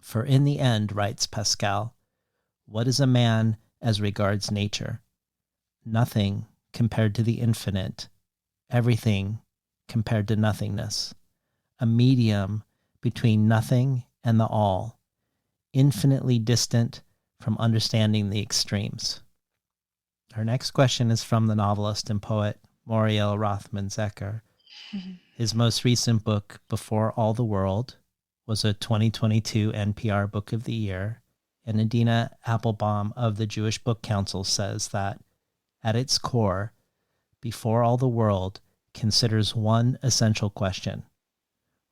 For in the end, writes Pascal, what is a man as regards nature? Nothing compared to the infinite, everything compared to nothingness, a medium between nothing and the all, infinitely distant from understanding the extremes. Our next question is from the novelist and poet Muriel Rothman-Zecker. His most recent book, Before All the World, was a 2022 NPR Book of the Year, and Adina Applebaum of the Jewish Book Council says that, at its core, Before All the World considers one essential question.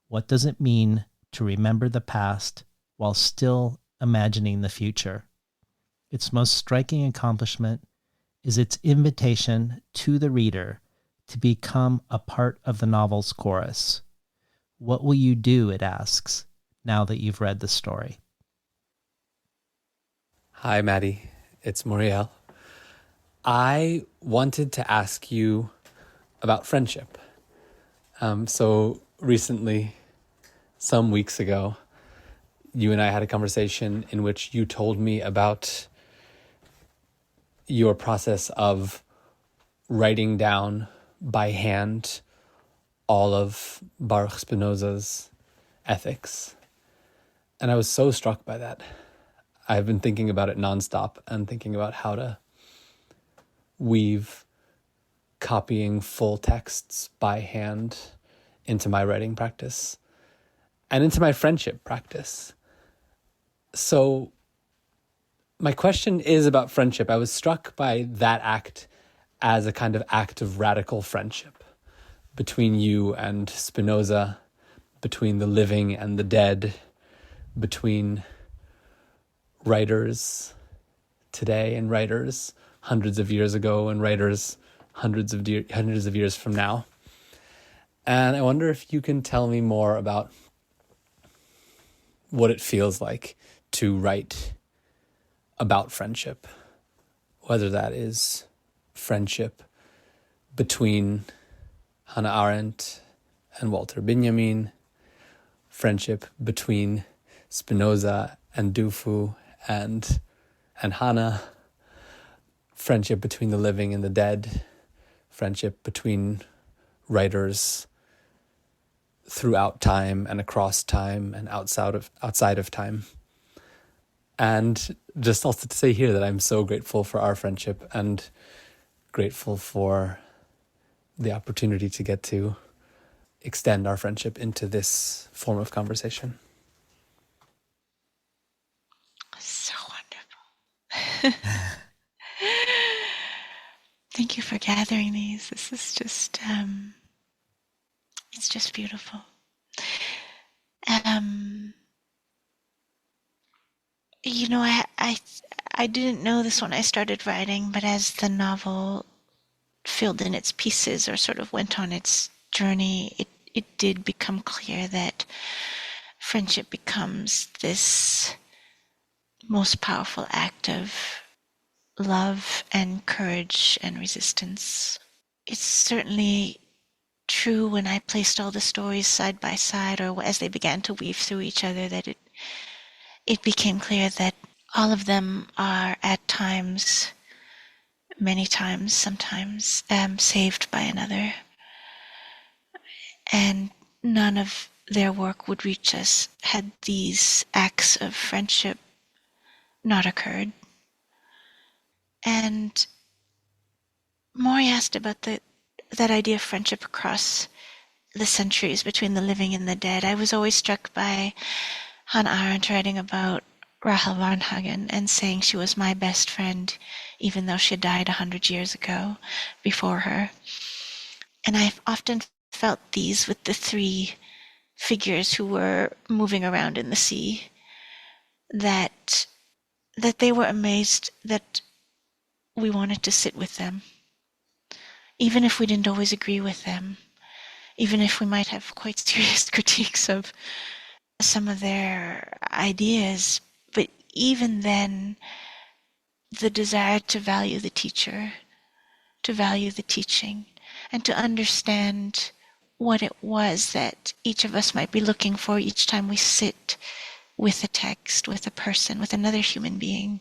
What does it mean to remember the past while still imagining the future? Its most striking accomplishment is its invitation to the reader to become a part of the novel's chorus. What will you do, it asks, now that you've read the story? Hi, Maddie. It's Muriel. I wanted to ask you about friendship. So recently, some weeks ago, you and I had a conversation in which you told me about your process of writing down by hand all of Baruch Spinoza's ethics. And I was so struck by that. I've been thinking about it nonstop and thinking about how to weave copying full texts by hand into my writing practice and into my friendship practice. So my question is about friendship. I was struck by that act as a kind of act of radical friendship between you and Spinoza, between the living and the dead, between writers today and writers hundreds of years ago and writers hundreds of years from now. And I wonder if you can tell me more about what it feels like to write about friendship, whether that is friendship between Hannah Arendt and Walter Benjamin, friendship between Spinoza and Dufu and Hannah, friendship between the living and the dead, friendship between writers throughout time and across time and outside of time. And just also to say here that I'm so grateful for our friendship and grateful for the opportunity to get to extend our friendship into this form of conversation. So wonderful. Thank you for gathering these. This is just, it's just beautiful. You know, I didn't know this when I started writing, but as the novel filled in its pieces or sort of went on its journey, it did become clear that friendship becomes this most powerful act of love and courage and resistance. It's certainly true when I placed all the stories side by side, or as they began to weave through each other, that it became clear that all of them are at times, many times, sometimes, saved by another. And none of their work would reach us had these acts of friendship not occurred. And Maury asked about that idea of friendship across the centuries between the living and the dead. I was always struck by Hannah Arendt writing about Rahel Varnhagen and saying she was my best friend, even though she had died 100 years ago before her. And I've often felt these with the three figures who were moving around in the sea, that they were amazed that we wanted to sit with them, even if we didn't always agree with them, even if we might have quite serious critiques of some of their ideas. But even then, the desire to value the teacher, to value the teaching, and to understand what it was that each of us might be looking for each time we sit with a text, with a person, with another human being.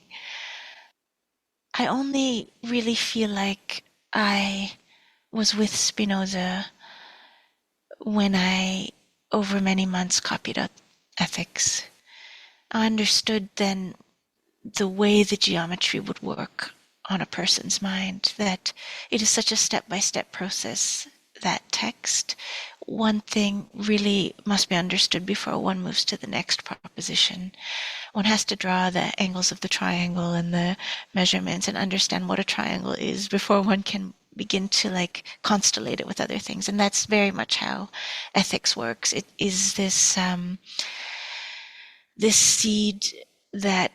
I only really feel like I was with Spinoza when I, over many months, copied out ethics. I understood then the way the geometry would work on a person's mind, that it is such a step-by-step process, that text. One thing really must be understood before one moves to the next proposition. One has to draw the angles of the triangle and the measurements and understand what a triangle is before one can begin to constellate it with other things. And that's very much how ethics works. It is this seed that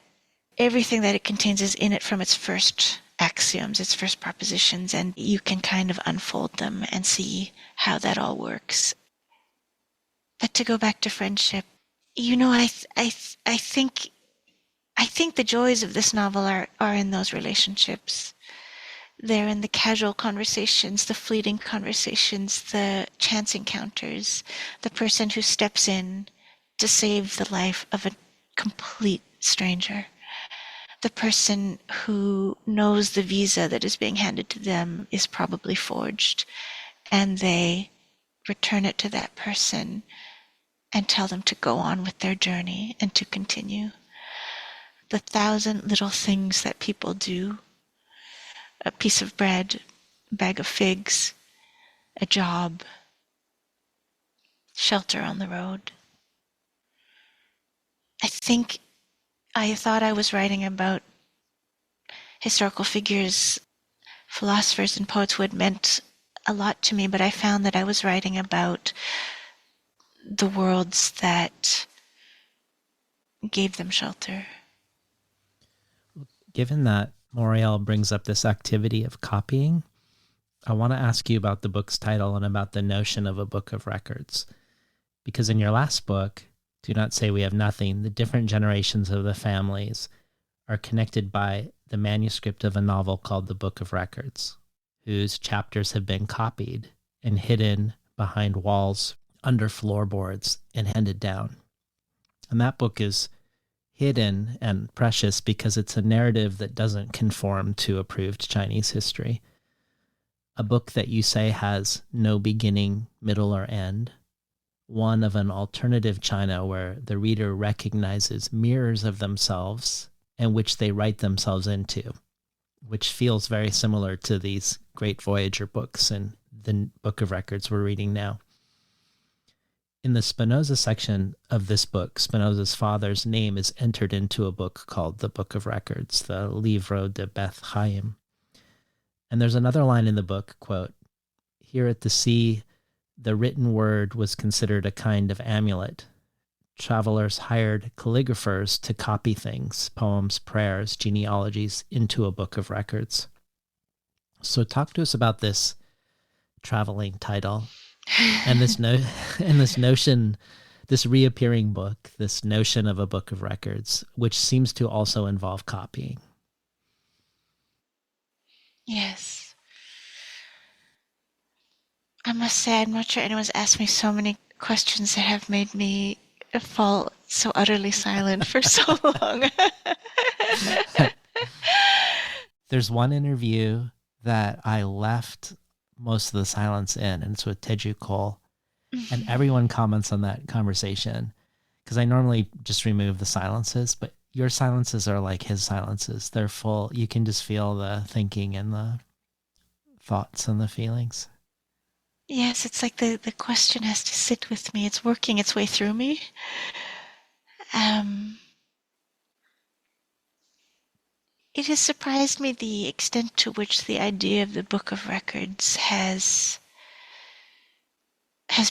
everything that it contains is in it from its first axioms, its first propositions, and you can kind of unfold them and see how that all works. But to go back to friendship, I think the joys of this novel are in those relationships. They're in the casual conversations, the fleeting conversations, the chance encounters, the person who steps in to save the life of a complete stranger, the person who knows the visa that is being handed to them is probably forged, and they return it to that person and tell them to go on with their journey and to continue. The 1,000 little things that people do, a piece of bread, a bag of figs, a job, shelter on the road. I thought I was writing about historical figures, philosophers and poets who had meant a lot to me, but I found that I was writing about the worlds that gave them shelter. Given that Moriel brings up this activity of copying, I want to ask you about the book's title and about the notion of a book of records. Because in your last book, Do Not Say We Have Nothing, the different generations of the families are connected by the manuscript of a novel called The Book of Records, whose chapters have been copied and hidden behind walls, under floorboards, and handed down. And that book is hidden and precious because it's a narrative that doesn't conform to approved Chinese history. A book that you say has no beginning, middle, or end. One of an alternative China where the reader recognizes mirrors of themselves and which they write themselves into, which feels very similar to these great Voyager books and the Book of Records we're reading now. In the Spinoza section of this book, Spinoza's father's name is entered into a book called the Book of Records, the Livro de Beth Chaim. And there's another line in the book, quote, "Here at the sea, the written word was considered a kind of amulet. Travelers hired calligraphers to copy things, poems, prayers, genealogies, into a book of records." So talk to us about this traveling title and this notion, this reappearing book, this notion of a book of records, which seems to also involve copying. Yes. I must say, I'm not sure anyone's asked me so many questions that have made me fall so utterly silent for so long. There's one interview that I left most of the silence in, and it's with Teju Cole. And everyone comments on that conversation because I normally just remove the silences, but your silences are like his silences. They're full. You can just feel the thinking and the thoughts and the feelings. Yes, it's like the question has to sit with me. It's working its way through me. It has surprised me the extent to which the idea of the Book of Records has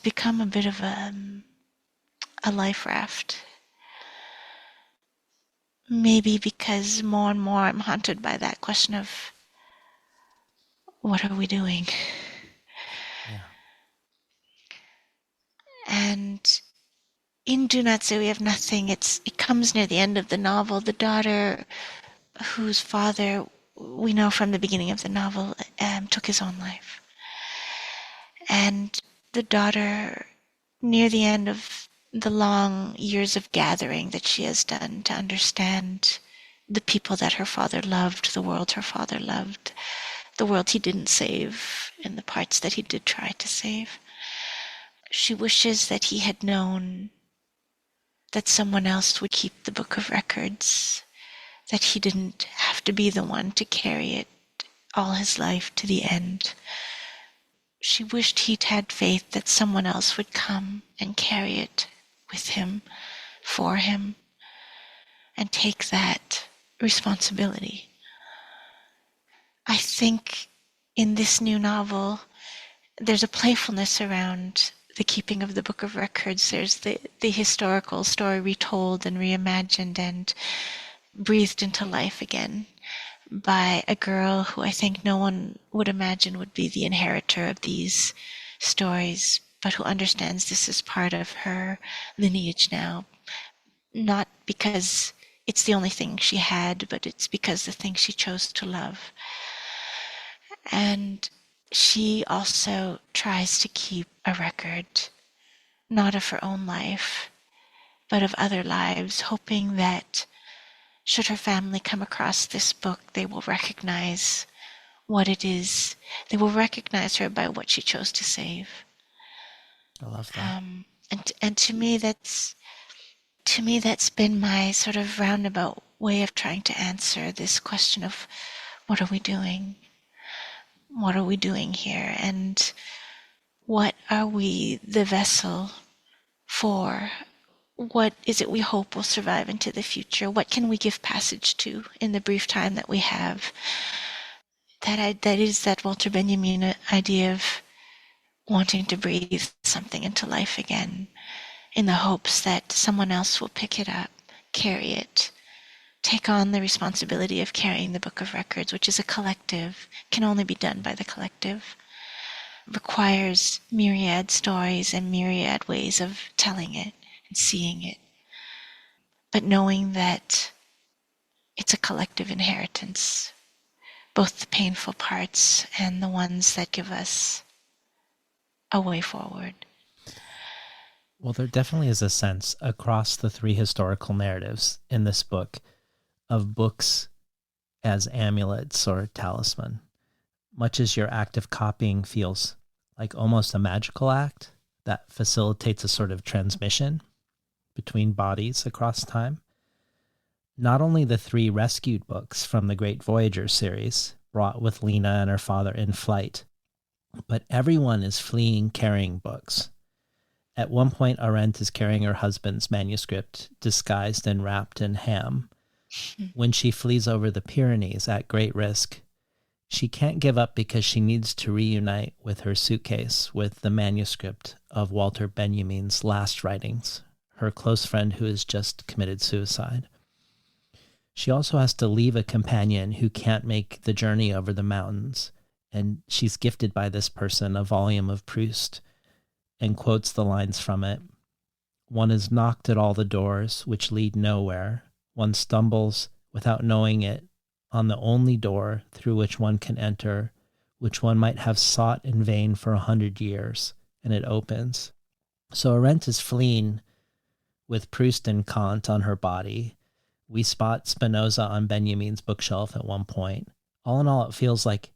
become a bit of a life raft. Maybe because more and more I'm haunted by that question of what are we doing? Yeah. And in Do Not Say We Have Nothing, it comes near the end of the novel. The daughter, whose father, we know from the beginning of the novel, took his own life. And the daughter, near the end of the long years of gathering that she has done to understand the people that her father loved, the world her father loved, the world he didn't save, and the parts that he did try to save, she wishes that he had known that someone else would keep the Book of Records, that he didn't have to be the one to carry it all his life to the end. She wished he'd had faith that someone else would come and carry it with him, for him, and take that responsibility. I think in this new novel, there's a playfulness around the keeping of the Book of Records. There's the historical story retold and reimagined and breathed into life again by a girl who I think no one would imagine would be the inheritor of these stories, but who understands this as part of her lineage now, not because it's the only thing she had, but it's because the thing she chose to love. And she also tries to keep a record, not of her own life, but of other lives, hoping that should her family come across this book, they will recognize what it is. They will recognize her by what she chose to save. I love that. And to me, that's been my sort of roundabout way of trying to answer this question of what are we doing? What are we doing here? And what are we the vessel for? What is it we hope will survive into the future? What can we give passage to in the brief time that we have? That is that Walter Benjamin idea of wanting to breathe something into life again in the hopes that someone else will pick it up, carry it, take on the responsibility of carrying the Book of Records, which is a collective, can only be done by the collective, requires myriad stories and myriad ways of telling it and seeing it, but knowing that it's a collective inheritance, both the painful parts and the ones that give us a way forward. Well, there definitely is a sense across the three historical narratives in this book of books as amulets or talisman, much as your act of copying feels like almost a magical act that facilitates a sort of transmission between bodies across time. not only the 3 rescued books from the Great Voyager series, brought with Lena and her father in flight, but everyone is fleeing carrying books. At one point, Arendt is carrying her husband's manuscript, disguised and wrapped in ham. When she flees over the Pyrenees at great risk, she can't give up because she needs to reunite with her suitcase with the manuscript of Walter Benjamin's last writings, her close friend who has just committed suicide. She also has to leave a companion who can't make the journey over the mountains, and she's gifted by this person a volume of Proust and quotes the lines from it. One is knocked at all the doors which lead nowhere. One stumbles without knowing it on the only door through which one can enter, which one might have sought in vain for 100 years, and it opens. So Arendt is fleeing with Proust and Kant on her body. We spot Spinoza on Benjamin's bookshelf at one point. All in all, it feels like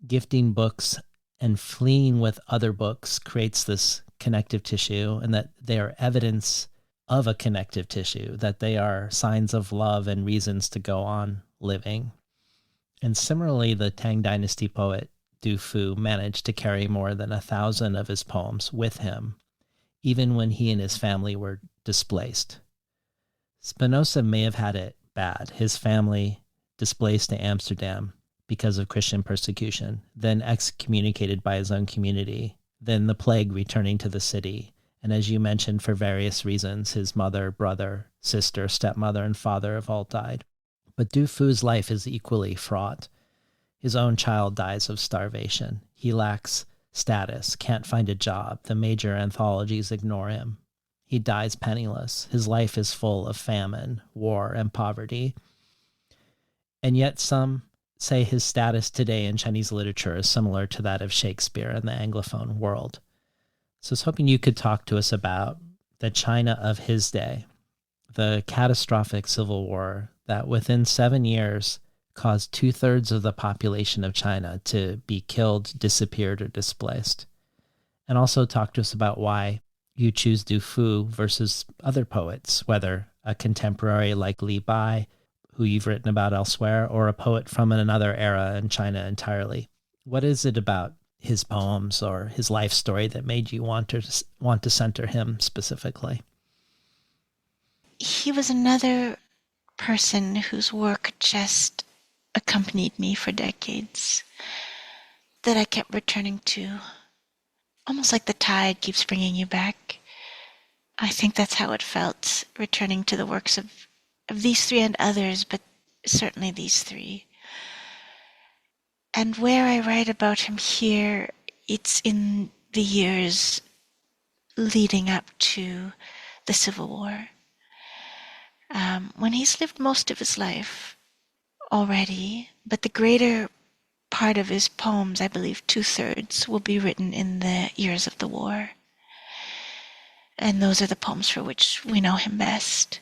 gifting books and fleeing with other books creates this connective tissue, and that they are evidence of a connective tissue, that they are signs of love and reasons to go on living. And similarly, the Tang dynasty poet Du Fu managed to carry more than 1,000 of his poems with him, even when he and his family were displaced. Spinoza may have had it bad. His family displaced to Amsterdam because of Christian persecution, then excommunicated by his own community, then the plague returning to the city, and as you mentioned, for various reasons, his mother, brother, sister, stepmother, and father have all died. But Du Fu's life is equally fraught. His own child dies of starvation. He lacks status, can't find a job. The major anthologies ignore him. He dies penniless. His life is full of famine, war, and poverty. And yet some say his status today in Chinese literature is similar to that of Shakespeare in the Anglophone world. So I was hoping you could talk to us about the China of his day, the catastrophic civil war that within 7 years caused 2/3 of the population of China to be killed, disappeared, or displaced. And also talk to us about why you choose Du Fu versus other poets, whether a contemporary like Li Bai, who you've written about elsewhere, or a poet from another era in China entirely. What is it about his poems or his life story that made you want to center him specifically? He was another person whose work just accompanied me for decades, that I kept returning to, almost like the tide keeps bringing you back. I think that's how it felt, returning to the works of these 3 and others, but certainly these 3. And where I write about him here, it's in the years leading up to the Civil War, when he's lived most of his life already, but the greater part of his poems, I believe 2/3, will be written in the years of the war. And those are the poems for which we know him best.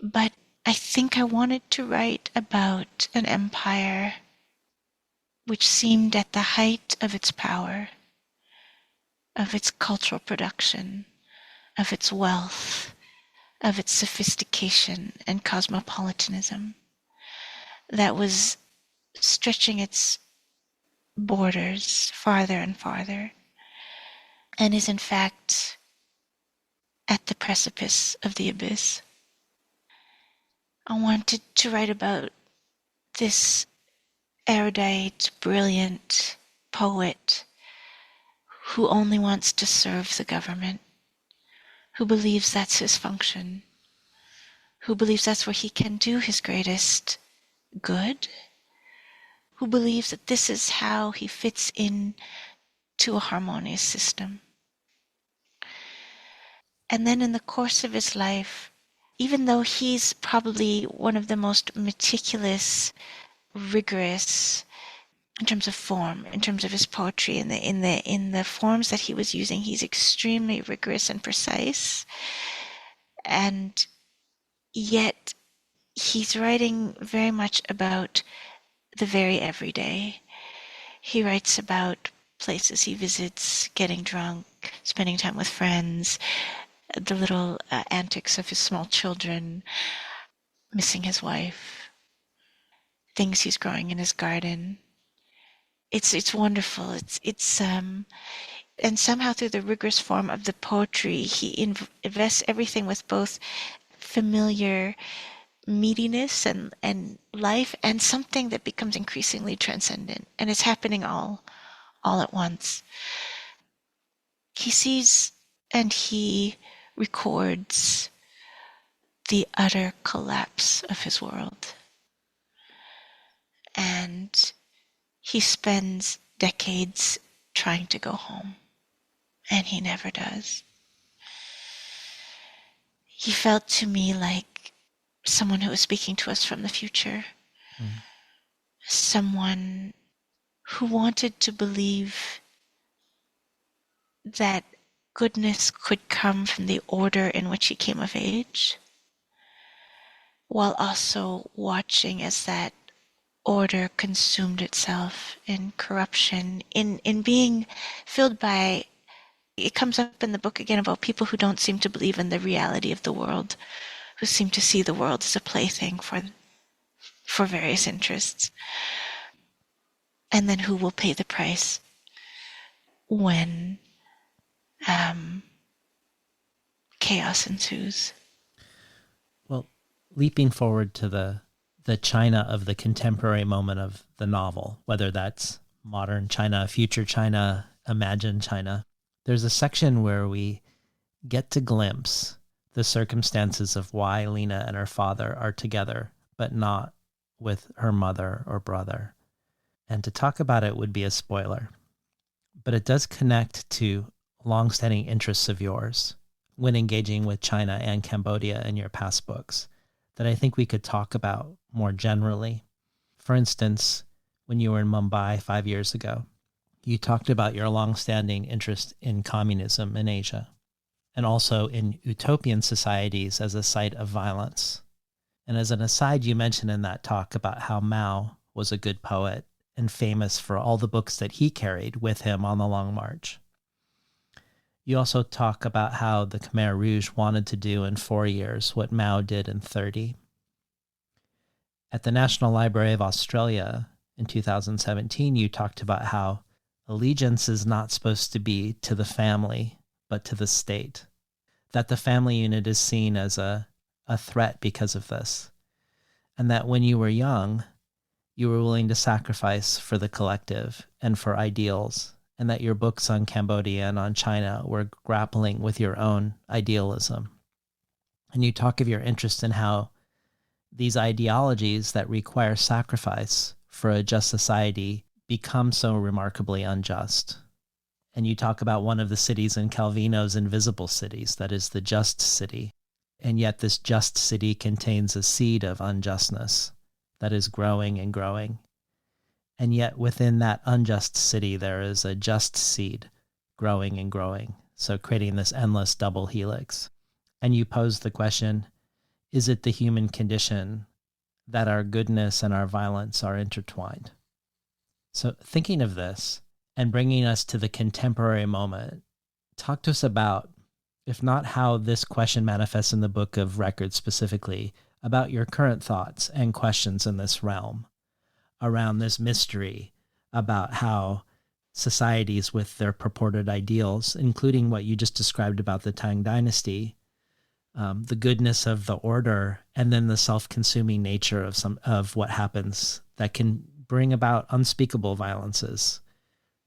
But I think I wanted to write about an empire which seemed at the height of its power, of its cultural production, of its wealth, of its sophistication and cosmopolitanism, that was stretching its borders farther and farther, and is in fact at the precipice of the abyss. I wanted to write about this erudite, brilliant poet who only wants to serve the government, who believes that's his function, who believes that's where he can do his greatest good, who believes that this is how he fits in to a harmonious system. And then in the course of his life, even though he's probably one of the most meticulous, rigorous, in terms of form, in terms of his poetry, in the forms that he was using, he's extremely rigorous and precise. And yet he's writing very much about the very everyday. He writes about places he visits, getting drunk, spending time with friends, the little antics of his small children, missing his wife, things he's growing in his garden. It's wonderful. And somehow through the rigorous form of the poetry, he invests everything with both familiar meatiness and life, and something that becomes increasingly transcendent. And it's happening all at once. He sees and he records the utter collapse of his world. And he spends decades trying to go home, and he never does. He felt to me like someone who was speaking to us from the future, someone who wanted to believe that goodness could come from the order in which he came of age, while also watching as that order consumed itself in corruption, in being filled by, it comes up in the book again about people who don't seem to believe in the reality of the world, who seem to see the world as a plaything for various interests, and then who will pay the price when chaos ensues. Well, leaping forward to the China of the contemporary moment of the novel, whether that's modern China, future China, imagined China, there's a section where we get to glimpse the circumstances of why Lena and her father are together, but not with her mother or brother. And to talk about it would be a spoiler, but it does connect to longstanding interests of yours when engaging with China and Cambodia in your past books that I think we could talk about more generally. For instance, when you were in Mumbai 5 years ago, you talked about your longstanding interest in communism in Asia, and also in utopian societies as a site of violence. And as an aside, you mentioned in that talk about how Mao was a good poet and famous for all the books that he carried with him on the Long March. You also talk about how the Khmer Rouge wanted to do in 4 years what Mao did in 30. At the National Library of Australia in 2017, you talked about how allegiance is not supposed to be to the family, but to the state. That the family unit is seen as a threat because of this. And that when you were young, you were willing to sacrifice for the collective and for ideals, and that your books on Cambodia and on China were grappling with your own idealism. And you talk of your interest in how these ideologies that require sacrifice for a just society become so remarkably unjust. And you talk about one of the cities in Calvino's invisible cities, that is the just city. And yet this just city contains a seed of unjustness that is growing and growing. And yet within that unjust city, there is a just seed growing and growing. So creating this endless double helix. And you pose the question, is it the human condition that our goodness and our violence are intertwined? So thinking of this and bringing us to the contemporary moment, talk to us about, if not how this question manifests in the Book of Records specifically, about your current thoughts and questions in this realm around this mystery about how societies with their purported ideals, including what you just described about the Tang dynasty, the goodness of the order, and then the self-consuming nature of what happens that can bring about unspeakable violences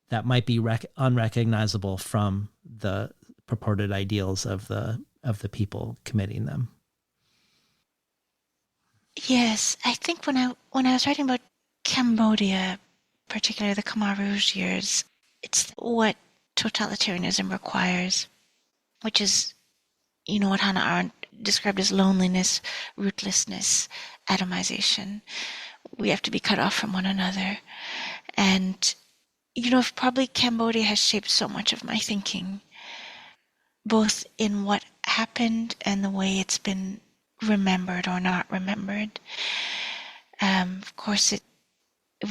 that might be unrecognizable from the purported ideals of the people committing them. Yes, I think when I was writing about Cambodia, particularly the Khmer Rouge years, it's what totalitarianism requires, which is, what Hannah Arendt described as loneliness, rootlessness, atomization. We have to be cut off from one another. And, probably Cambodia has shaped so much of my thinking, both in what happened and the way it's been remembered or not remembered. Of course, it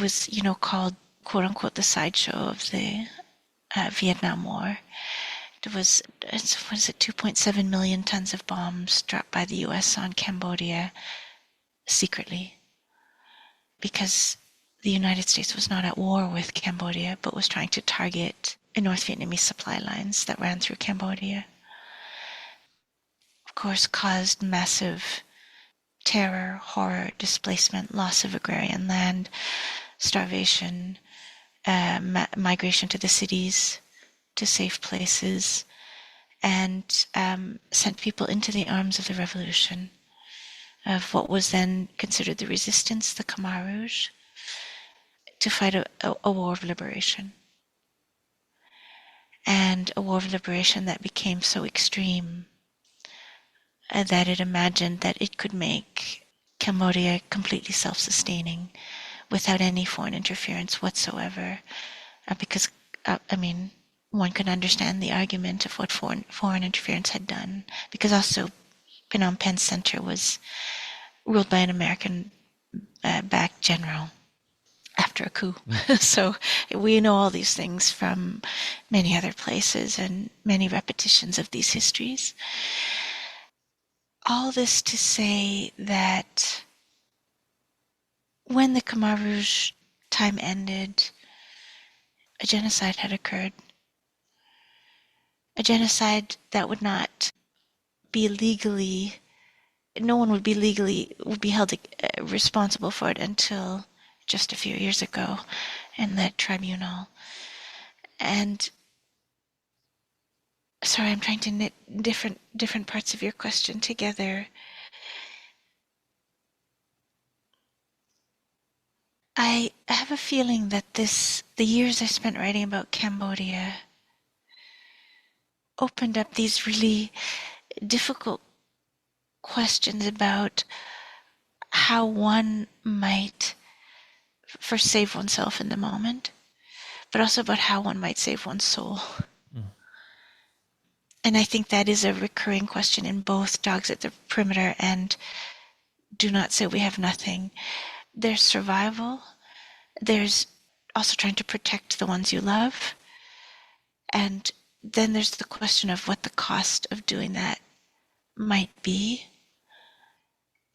was, called, quote unquote, the sideshow of the Vietnam War. It was 2.7 million tons of bombs dropped by the U.S. on Cambodia, secretly, because the United States was not at war with Cambodia, but was trying to target North Vietnamese supply lines that ran through Cambodia. Of course, caused massive terror, horror, displacement, loss of agrarian land, starvation, migration to the cities, to safe places, and sent people into the arms of the revolution, of what was then considered the resistance, the Khmer Rouge, to fight a war of liberation. And a war of liberation that became so extreme that it imagined that it could make Cambodia completely self-sustaining without any foreign interference whatsoever. Because, one could understand the argument of what foreign interference had done, because also Phnom Penh Center was ruled by an American-backed general after a coup. So we know all these things from many other places and many repetitions of these histories. All this to say that when the Khmer Rouge time ended, a genocide had occurred. A genocide that would not be legally, no one would be held responsible for it until just a few years ago in the tribunal. And sorry, I'm trying to knit different parts of your question together. I have a feeling that the years I spent writing about Cambodia opened up these really difficult questions about how one might first save oneself in the moment, but also about how one might save one's soul. And I think that is a recurring question in both Dogs at the Perimeter and Do Not Say We Have Nothing. There's survival. There's also trying to protect the ones you love. And then there's the question of what the cost of doing that might be.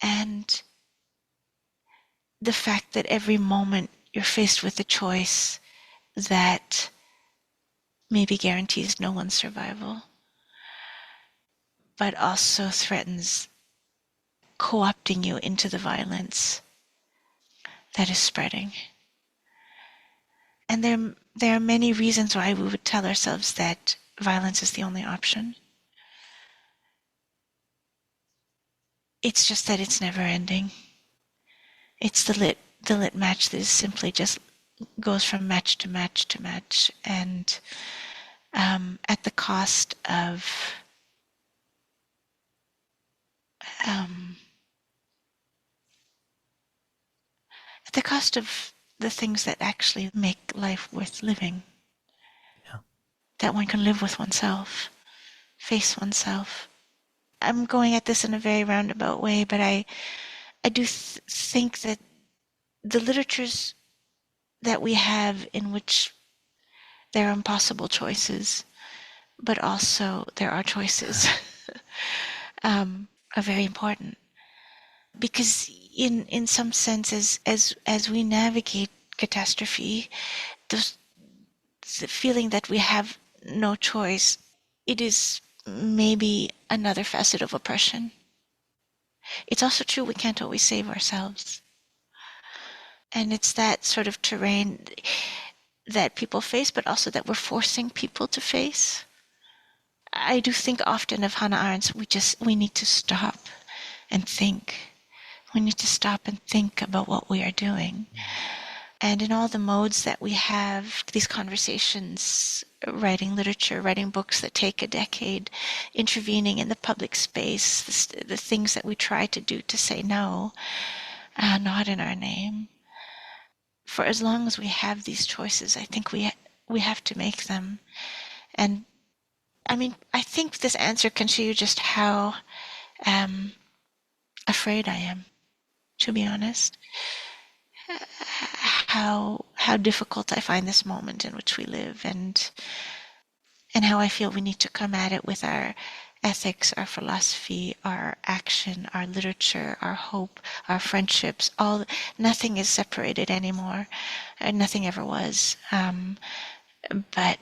And the fact that every moment you're faced with a choice that maybe guarantees no one's survival, but also threatens co-opting you into the violence that is spreading. And there are many reasons why we would tell ourselves that violence is the only option. It's just that it's never ending. It's the lit match that is simply just goes from match to match to match, and at the cost of the things that actually make life worth living. Yeah. That one can live with oneself, face oneself. I'm going at this in a very roundabout way, but I do think that the literatures that we have in which there are impossible choices, but also there are choices, are very important. Because in some sense, as we navigate catastrophe, the feeling that we have no choice, it is maybe another facet of oppression. It's also true we can't always save ourselves. And it's that sort of terrain that people face, but also that we're forcing people to face. I do think often of Hannah Arendt, we need to stop and think. We need to stop and think about what we are doing. And in all the modes that we have, these conversations, writing literature, writing books that take a decade, intervening in the public space, the things that we try to do to say no, not in our name. For as long as we have these choices, I think we have to make them. And I think this answer can show you just how afraid I am, to be honest. How difficult I find this moment in which we live, and how I feel we need to come at it with our ethics, our philosophy, our action, our literature, our hope, our friendships, nothing is separated anymore. Nothing ever was. But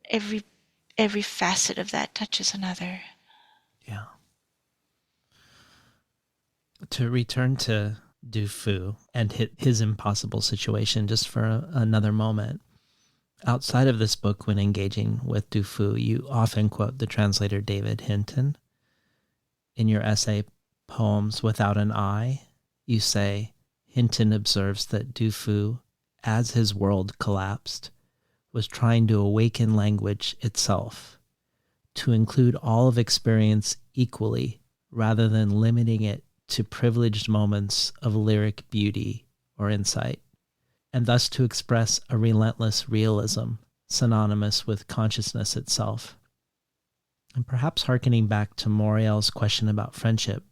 every facet of that touches another. Yeah. To return to Du Fu and his impossible situation just for another moment. Outside of this book, when engaging with Du Fu, you often quote the translator David Hinton. In your essay, Poems Without an I, you say, Hinton observes that Du Fu, as his world collapsed, was trying to awaken language itself, to include all of experience equally, rather than limiting it to privileged moments of lyric beauty or insight, and thus to express a relentless realism synonymous with consciousness itself. And perhaps hearkening back to Moriel's question about friendship,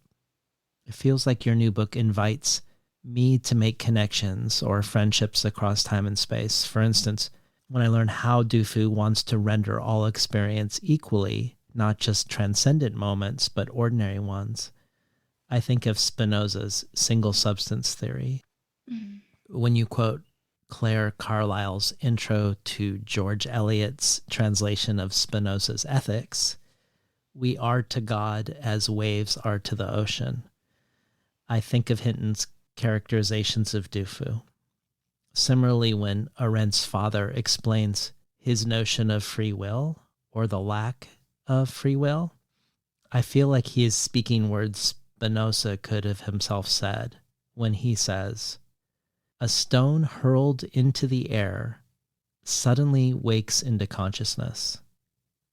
it feels like your new book invites me to make connections or friendships across time and space. For instance, when I learn how Du Fu wants to render all experience equally, not just transcendent moments, but ordinary ones, I think of Spinoza's single substance theory. When you quote Claire Carlyle's intro to George Eliot's translation of Spinoza's Ethics, we are to God as waves are to the ocean, I think of Hinton's characterizations of Du Fu. Similarly, when Arendt's father explains his notion of free will, or the lack of free will, I feel like he is speaking words Spinoza could have himself said when he says, "A stone hurled into the air suddenly wakes into consciousness.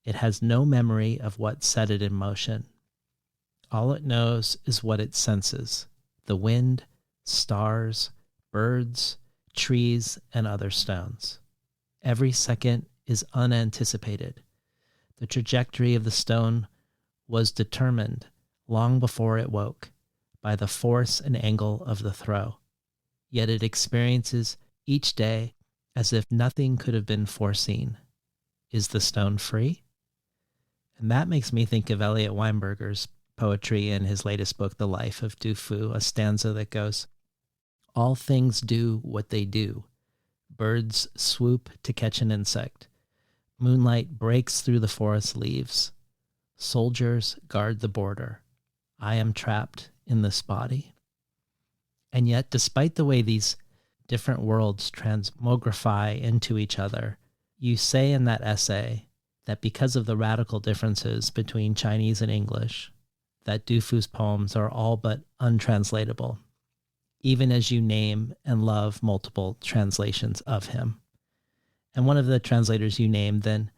It has no memory of what set it in motion. All it knows is what it senses: the wind, stars, birds, trees, and other stones. Every second is unanticipated. The trajectory of the stone was determined long before it woke by the force and angle of the throw. Yet it experiences each day as if nothing could have been foreseen. Is the stone free?" And that makes me think of Elliot Weinberger's poetry in his latest book, The Life of Du Fu, a stanza that goes, "All things do what they do. Birds swoop to catch an insect. Moonlight breaks through the forest leaves. Soldiers guard the border. I am trapped in this body." And yet, despite the way these different worlds transmogrify into each other, you say in that essay that because of the radical differences between Chinese and English, that Du Fu's poems are all but untranslatable, even as you name and love multiple translations of him. And one of the translators you name then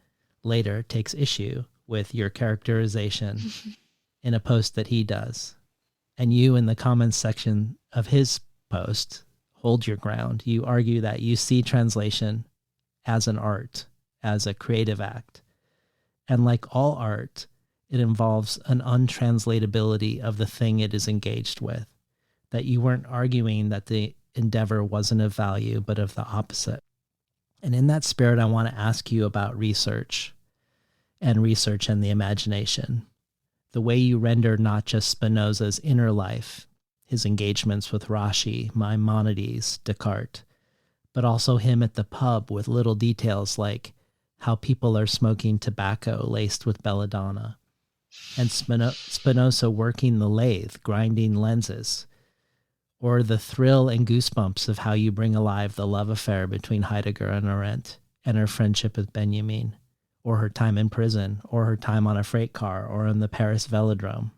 later takes issue with your characterization in a post that he does. And you, in the comments section of his post, hold your ground. You argue that you see translation as an art, as a creative act. And like all art, it involves an untranslatability of the thing it is engaged with, that you weren't arguing that the endeavor wasn't of value, but of the opposite. And in that spirit, I want to ask you about research and the imagination. The way you render not just Spinoza's inner life, his engagements with Rashi, Maimonides, Descartes, but also him at the pub with little details like how people are smoking tobacco laced with belladonna, and Spinoza working the lathe, grinding lenses, or the thrill and goosebumps of how you bring alive the love affair between Heidegger and Arendt, and her friendship with Benjamin, or her time in prison, or her time on a freight car, or in the Paris velodrome.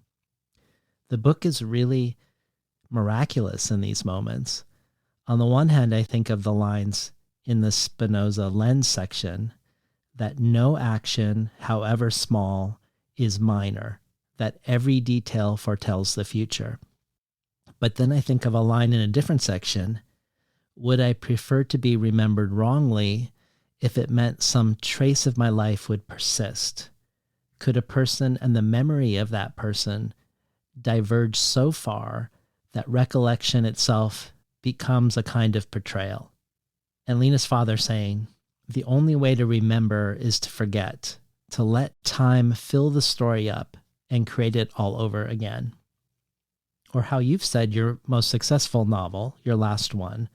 The book is really miraculous in these moments. On the one hand, I think of the lines in the Spinoza lens section that no action, however small, is minor, that every detail foretells the future. But then I think of a line in a different section: would I prefer to be remembered wrongly if it meant some trace of my life would persist? Could a person and the memory of that person diverge so far that recollection itself becomes a kind of portrayal? And Lena's father saying, the only way to remember is to forget, to let time fill the story up and create it all over again. Or how you've said your most successful novel, your last one,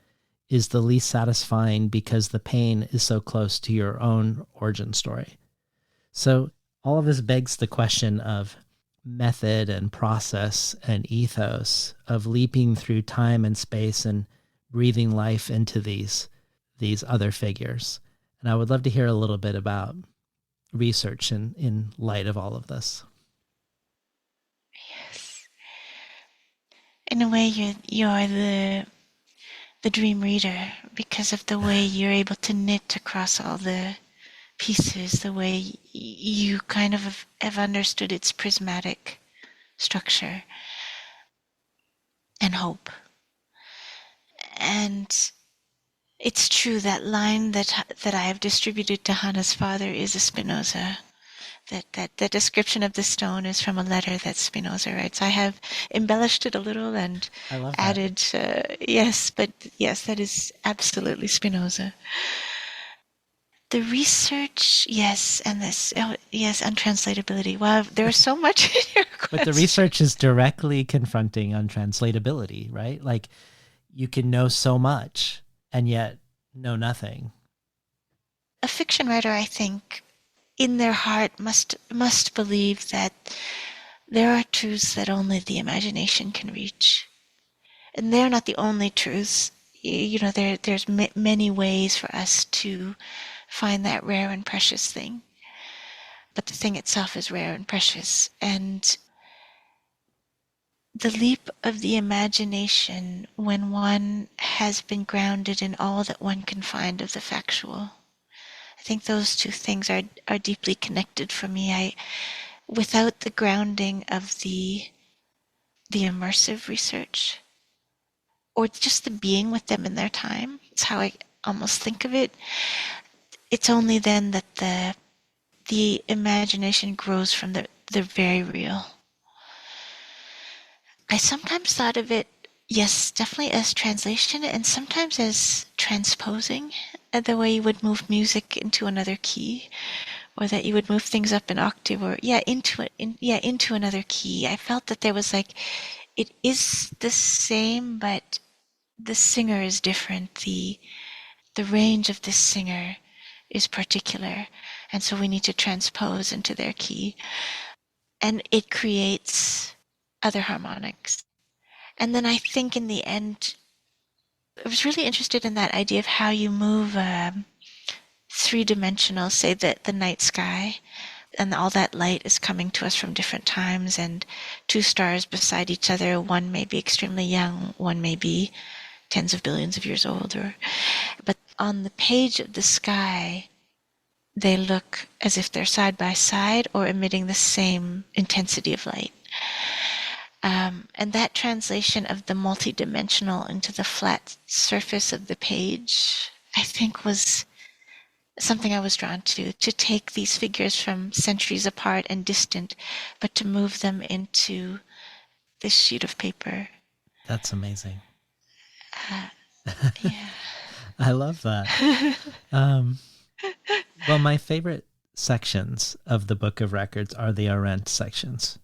is the least satisfying because the pain is so close to your own origin story. So all of this begs the question of method and process and ethos of leaping through time and space and breathing life into these other figures. And I would love to hear a little bit about research in light of all of this. Yes. In a way, you're the dream reader because of the way you're able to knit across all the pieces, the way you kind of have understood its prismatic structure and hope. And it's true that line that I have distributed to Hannah's father is a Spinoza. That the description of the stone is from a letter that Spinoza writes. I have embellished it a little and added, yes, that is absolutely Spinoza. The research, yes, and this, untranslatability. Wow, there's so much in your question. But the research is directly confronting untranslatability, right? Like, you can know so much and yet know nothing. A fiction writer, I think, in their heart must believe that there are truths that only the imagination can reach. And they're not the only truths. There's many ways for us to find that rare and precious thing. But the thing itself is rare and precious. And the leap of the imagination when one has been grounded in all that one can find of the factual. I think those two things are deeply connected for me. Without the grounding of the immersive research, or just the being with them in their time, it's how I almost think of it. It's only then that the imagination grows from the very real. I sometimes thought of it, yes, definitely as translation, and sometimes as transposing, the way you would move music into another key, or that you would move things up an octave, or into another key. I felt that there was it is the same, but the singer is different. The range of this singer is particular, and so we need to transpose into their key, and it creates other harmonics. And then I think in the end, I was really interested in that idea of how you move three-dimensional, say the night sky, and all that light is coming to us from different times, and two stars beside each other. One may be extremely young, one may be tens of billions of years old, but on the page of the sky, they look as if they're side by side or emitting the same intensity of light. And that translation of the multidimensional into the flat surface of the page, I think, was something I was drawn to take these figures from centuries apart and distant, but to move them into this sheet of paper. That's amazing. Yeah. I love that. Well, my favorite sections of the Book of Records are the Arendt sections.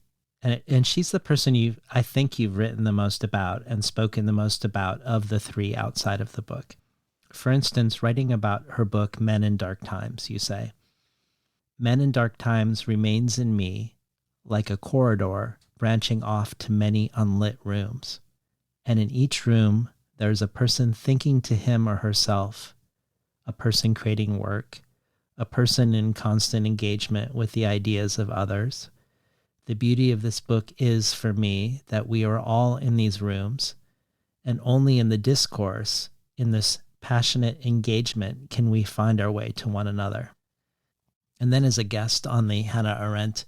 And she's the person I think you've written the most about and spoken the most about of the three outside of the book. For instance, writing about her book, Men in Dark Times, you say, "Men in Dark Times remains in me like a corridor branching off to many unlit rooms. And in each room, there's a person thinking to him or herself, a person creating work, a person in constant engagement with the ideas of others. The beauty of this book is, for me, that we are all in these rooms, and only in the discourse, in this passionate engagement, can we find our way to one another." And then as a guest on the Hannah Arendt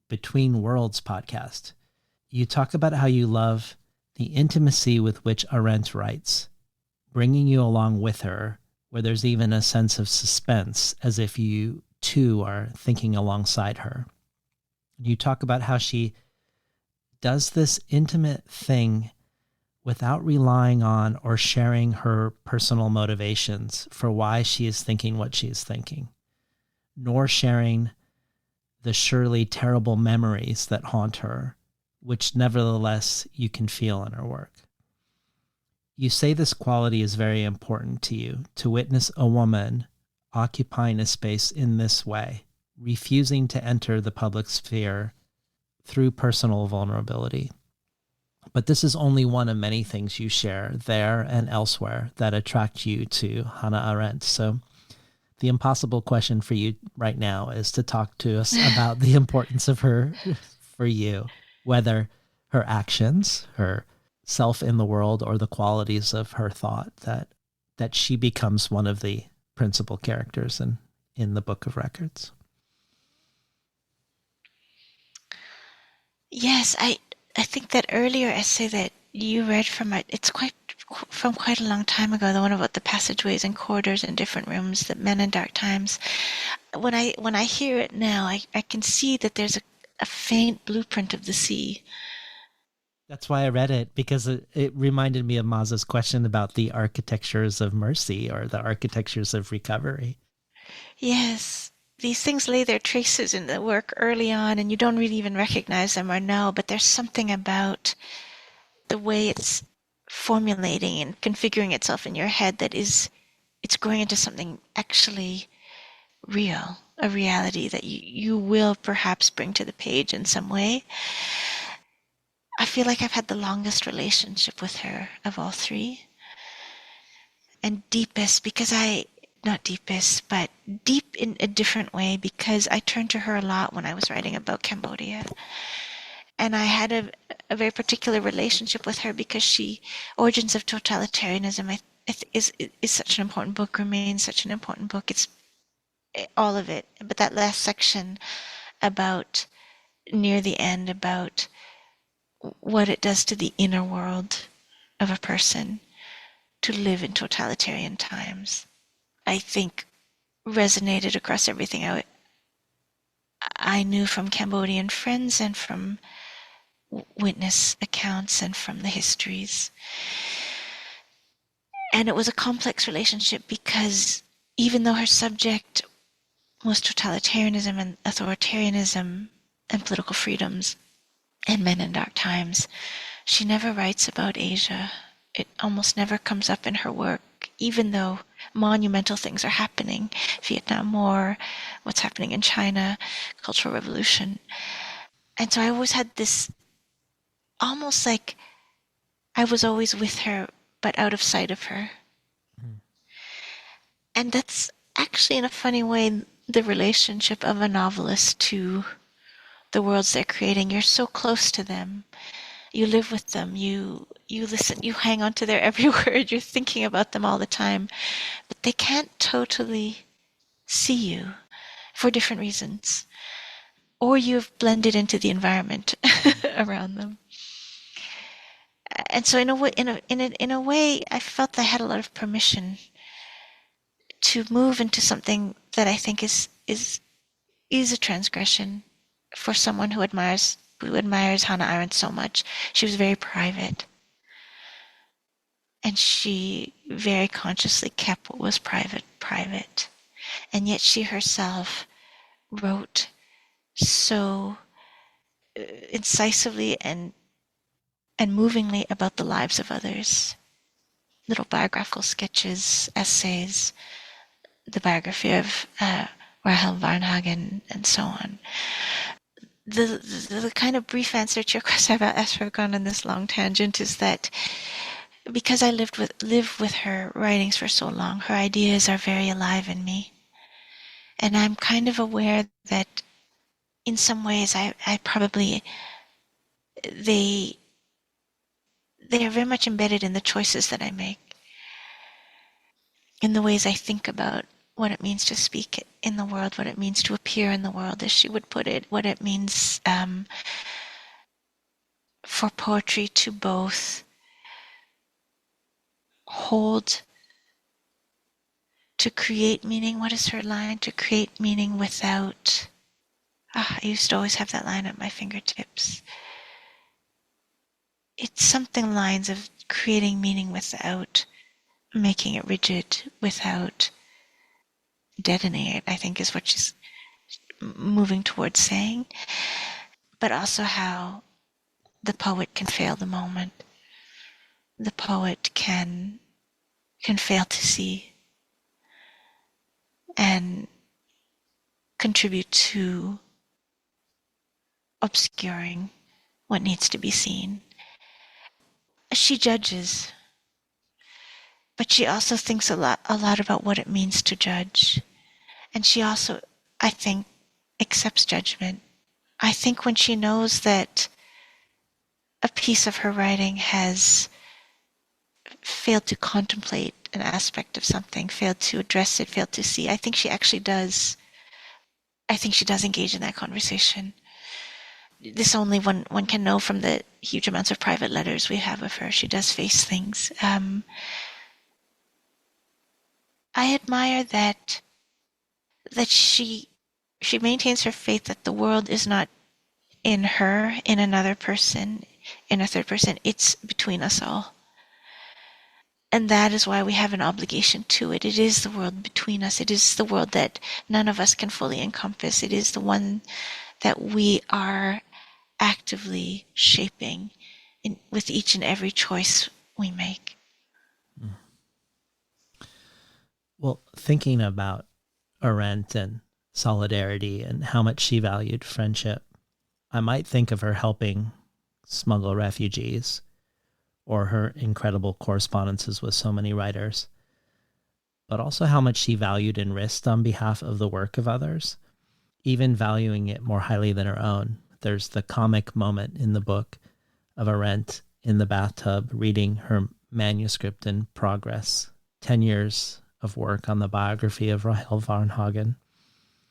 Between Worlds podcast, you talk about how you love the intimacy with which Arendt writes, bringing you along with her, where there's even a sense of suspense, as if you too are thinking alongside her. You talk about how she does this intimate thing without relying on or sharing her personal motivations for why she is thinking what she is thinking, nor sharing the surely terrible memories that haunt her, which nevertheless you can feel in her work. You say this quality is very important to you, to witness a woman occupying a space in this way, refusing to enter the public sphere through personal vulnerability. But this is only one of many things you share there and elsewhere that attract you to Hannah Arendt. So the impossible question for you right now is to talk to us about the importance of her for you, whether her actions, her self in the world, or the qualities of her thought that she becomes one of the principal characters in the Book of Records. Yes, I think that earlier essay that you read from it's quite a long time ago, the one about the passageways and corridors in different rooms, the Men in Dark Times. When I hear it now, I can see that there's a faint blueprint of the sea. That's why I read it, because it reminded me of Maz's question about the architectures of mercy or the architectures of recovery. Yes. These things lay their traces in the work early on, and you don't really even recognize them or know, but there's something about the way it's formulating and configuring itself in your head that it's growing into something actually real, a reality that you will perhaps bring to the page in some way. I feel like I've had the longest relationship with her of all three. And deepest because not deepest, but deep in a different way, because I turned to her a lot when I was writing about Cambodia. And I had a very particular relationship with her because Origins of Totalitarianism is such an important book, remains such an important book. It's all of it. But that last section about, near the end, about what it does to the inner world of a person to live in totalitarian times, I think resonated across everything I knew from Cambodian friends and from witness accounts and from the histories. And it was a complex relationship because even though her subject was totalitarianism and authoritarianism and political freedoms and Men in Dark Times, she never writes about Asia. It almost never comes up in her work, even though monumental things are happening. Vietnam War, what's happening in China, Cultural Revolution. And so I always had this, almost like I was always with her, but out of sight of her. Mm. And that's actually, in a funny way, the relationship of a novelist to the worlds they're creating. You're so close to them. You live with them. You listen. You hang on to their every word. You're thinking about them all the time. But they can't totally see you for different reasons. Or you've blended into the environment around them. And so in a way, I felt I had a lot of permission to move into something that I think is a transgression for someone who admires Hannah Arendt so much. She was very private. And she very consciously kept what was private. And yet she herself wrote so incisively and movingly about the lives of others. Little biographical sketches, essays, the biography of Rahel Varnhagen, and so on. The kind of brief answer to your question about I've gone on this long tangent is that because I lived with her writings for so long, her ideas are very alive in me. And I'm kind of aware that in some ways I probably, they are very much embedded in the choices that I make, in the ways I think about what it means to speak in the world, what it means to appear in the world, as she would put it, what it means for poetry to both hold, to create meaning. What is her line? To create meaning without, I used to always have that line at my fingertips. It's something lines of creating meaning without making it rigid, without deadening it, I think is what she's moving towards saying, but also how the poet can fail the moment. The poet can fail to see and contribute to obscuring what needs to be seen. She judges, but she also thinks a lot about what it means to judge. And she also, I think, accepts judgment. I think when she knows that a piece of her writing has failed to contemplate an aspect of something, failed to address it, failed to see, I think she actually does. I think she does engage in that conversation. This only one can know from the huge amounts of private letters we have of her. She does face things. I admire that she maintains her faith that the world is not in her, in another person, in a third person. It's between us all. And that is why we have an obligation to it. It is the world between us. It is the world that none of us can fully encompass. It is the one that we are actively shaping with each and every choice we make. Well, thinking about Arendt and solidarity and how much she valued friendship, I might think of her helping smuggle refugees or her incredible correspondences with so many writers, but also how much she valued and risked on behalf of the work of others, even valuing it more highly than her own. There's the comic moment in the book of Arendt in the bathtub reading her manuscript in progress, 10 years of work on the biography of Rahel Varnhagen.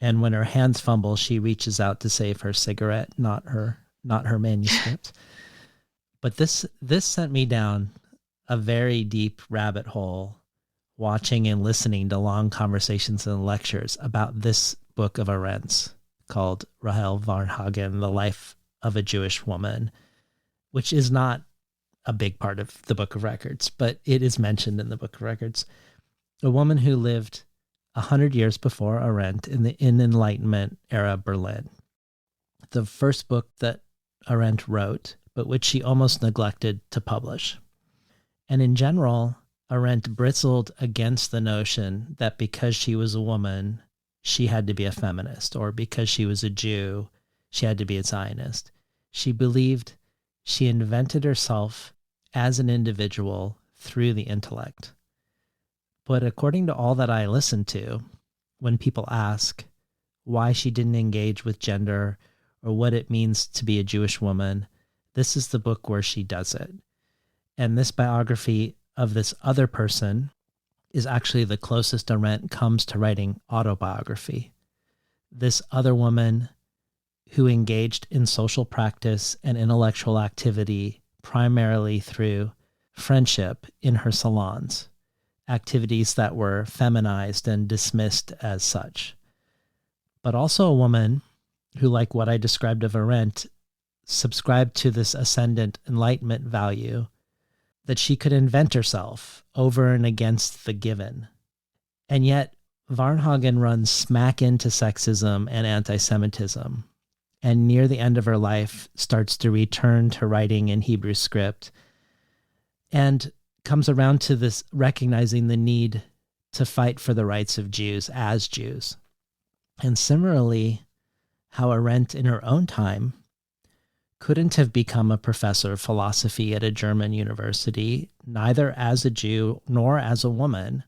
And when her hands fumble, she reaches out to save her cigarette, not her manuscript. But this sent me down a very deep rabbit hole, watching and listening to long conversations and lectures about this book of Arendt's called Rahel Varnhagen, The Life of a Jewish Woman, which is not a big part of the Book of Records, but it is mentioned in the Book of Records. A woman who lived 100 years before Arendt in the Enlightenment era Berlin. The first book that Arendt wrote, but which she almost neglected to publish. And in general, Arendt bristled against the notion that because she was a woman, she had to be a feminist, or because she was a Jew, she had to be a Zionist. She believed she invented herself as an individual through the intellect. But according to all that I listened to, when people ask why she didn't engage with gender or what it means to be a Jewish woman, this is the book where she does it. And this biography of this other person is actually the closest Arendt comes to writing autobiography. This other woman who engaged in social practice and intellectual activity primarily through friendship in her salons, activities that were feminized and dismissed as such. But also a woman who, like what I described of Arendt, subscribed to this ascendant enlightenment value that she could invent herself over and against the given. And yet, Varnhagen runs smack into sexism and anti-Semitism, and near the end of her life starts to return to writing in Hebrew script, and comes around to this recognizing the need to fight for the rights of Jews as Jews. And similarly, how Arendt in her own time couldn't have become a professor of philosophy at a German university, neither as a Jew nor as a woman,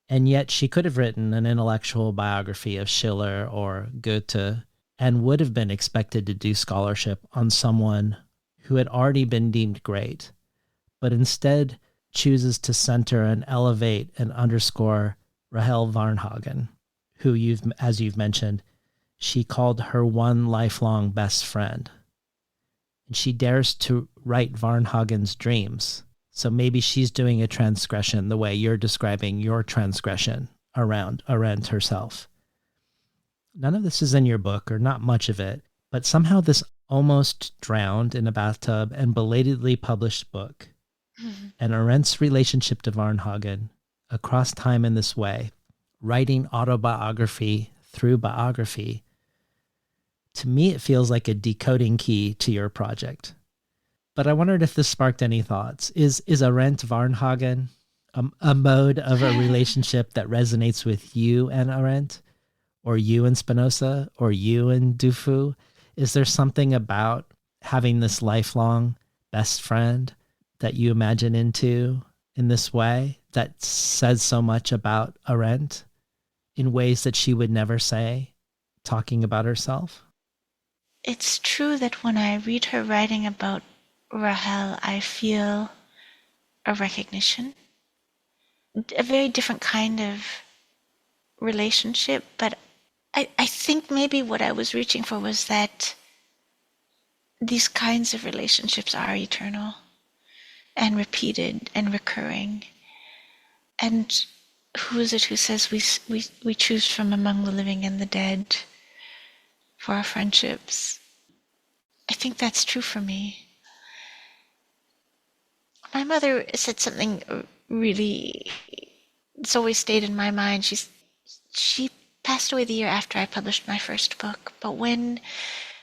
and yet she could have written an intellectual biography of Schiller or Goethe and would have been expected to do scholarship on someone who had already been deemed great, but instead chooses to center and elevate and underscore Rahel Varnhagen, who as you've mentioned, she called her one lifelong best friend. And she dares to write Varnhagen's dreams. So maybe she's doing a transgression the way you're describing your transgression around Arendt herself. None of this is in your book, or not much of it, but somehow this almost drowned in a bathtub and belatedly published book, and Arendt's relationship to Varnhagen across time in this way, writing autobiography through biography, To me, it feels like a decoding key to your project. But I wondered if this sparked any thoughts. Is Arendt Varnhagen a mode of a relationship that resonates with you and Arendt, or you and Spinoza, or you and Dufu? Is there something about having this lifelong best friend that you imagine into in this way that says so much about Arendt in ways that she would never say, talking about herself? It's true that when I read her writing about Rahel, I feel a recognition, a very different kind of relationship. But I think maybe what I was reaching for was that these kinds of relationships are eternal and repeated and recurring. And who is it who says we choose from among the living and the dead for our friendships? I think that's true for me. My mother said something really, it's always stayed in my mind. She passed away the year after I published my first book, but when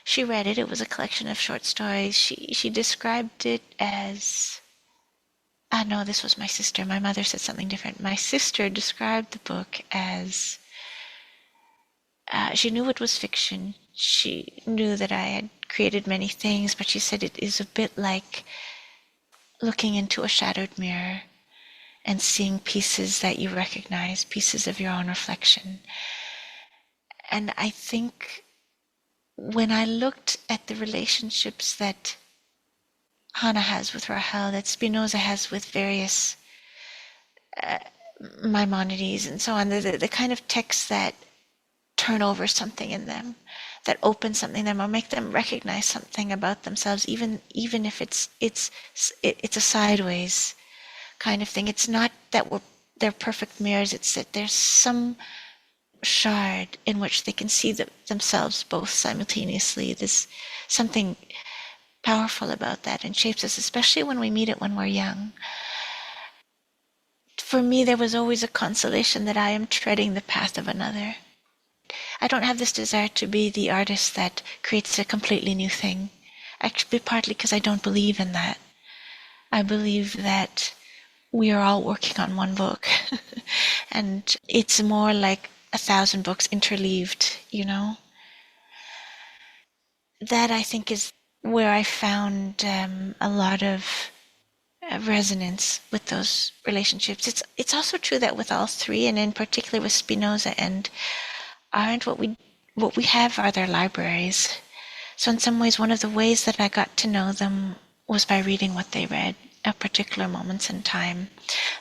she read it, it was a collection of short stories. She described it as, no, this was my sister. My mother said something different. My sister described the book as, she knew it was fiction. She knew that I had created many things, but she said it is a bit like looking into a shadowed mirror and seeing pieces that you recognize, pieces of your own reflection. And I think when I looked at the relationships that Hannah has with Rahel, that Spinoza has with various Maimonides and so on, the kind of texts that turn over something in them, that open something in them, or make them recognize something about themselves, even if it's a sideways kind of thing. It's not that they're perfect mirrors. It's that there's some shard in which they can see themselves both simultaneously. There's something powerful about that and shapes us, especially when we meet it when we're young. For me, there was always a consolation that I am treading the path of another. I don't have this desire to be the artist that creates a completely new thing. Actually, partly because I don't believe in that. I believe that we are all working on one book. And it's more like 1,000 books interleaved, That, I think, is where I found a lot of resonance with those relationships. It's also true that with all three, and in particular with Spinoza and Arendt, what we have are their libraries. So in some ways, one of the ways that I got to know them was by reading what they read at particular moments in time.